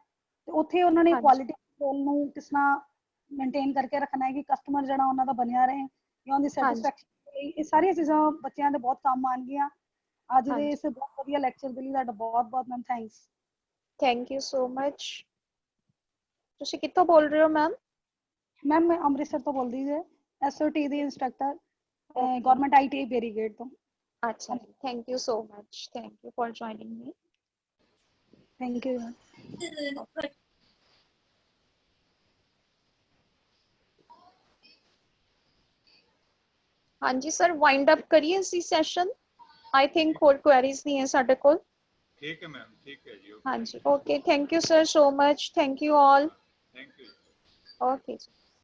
ਤੇ ਉੱਥੇ ਉਹਨਾਂ ਨੇ ਹਾਂਜੀ। ਕੁਆਲਿਟੀ ਕੰਟਰੋਲ ਨੂੰ ਕਿਸ ਤਰ੍ਹਾਂ ਮੇਨਟੇਨ ਕਰਕੇ ਰੱਖਣਾ ਹੈ ਕਿ ਕਸਟਮਰ ਜਿਹੜਾ ਉਹਨਾਂ ਦਾ ਬਣਿਆ ਰਹੇ ਜਾਂ ਉਹਦੀ ਸੈਟੀਸਫੈਕਸ਼ਨ, ਇਹ ਸਾਰੀਆਂ ਚੀਜ਼ਾਂ ਬੱਚਿਆਂ ਦੇ ਬਹੁਤ ਕੰਮ ਆਉਣਗੀਆਂ। ਅੱਜ ਦੇ ਇਸ ਬਹੁਤ ਵਧੀਆ ਲੈਕਚਰ ਦੇ ਲਈ ਤੁਹਾਡਾ ਬਹੁਤ ਬਹੁਤ ma'am thanks. Thank you so much. ਤੁਸੀਂ ਕਿੱਥੋਂ ਬੋਲ ਰਹੇ ਹੋ ਮੈਮ? ਮੈਮ ਮੈਂ ਅੰਮ੍ਰਿਤਸਰ ਤੋਂ ਬੋਲਦੀ ਜੀ, SOT ਦੀ ਇੰਸਟ੍ਰਕਟਰ, ਗਵਰਨਮੈਂਟ ITI ਬੇਰੀਗੇਟ ਤੋਂ। ਅੱਛਾ ਜੀ, thank you so much, thank you for joining me. Thank you. ਹਾਂਜੀ ਸਰ, ਵਾਈਂਡ ਅਪ ਕਰੀਏ ਅਸੀਂ ਸੈਸ਼ਨ। ਆਈ ਥਿੰਕ ਹੋਰ ਕੁਐਰੀਜ਼ ਨਹੀਂ ਹੈ ਸਾਡੇ ਕੋਲ। ਠੀਕ ਹੈ ਮੈਮ, ਠੀਕ ਹੈ ਜੀ। ਹਾਂਜੀ, okay, thank you sir so much, thank you all. Thank you. Okay ਜੀ।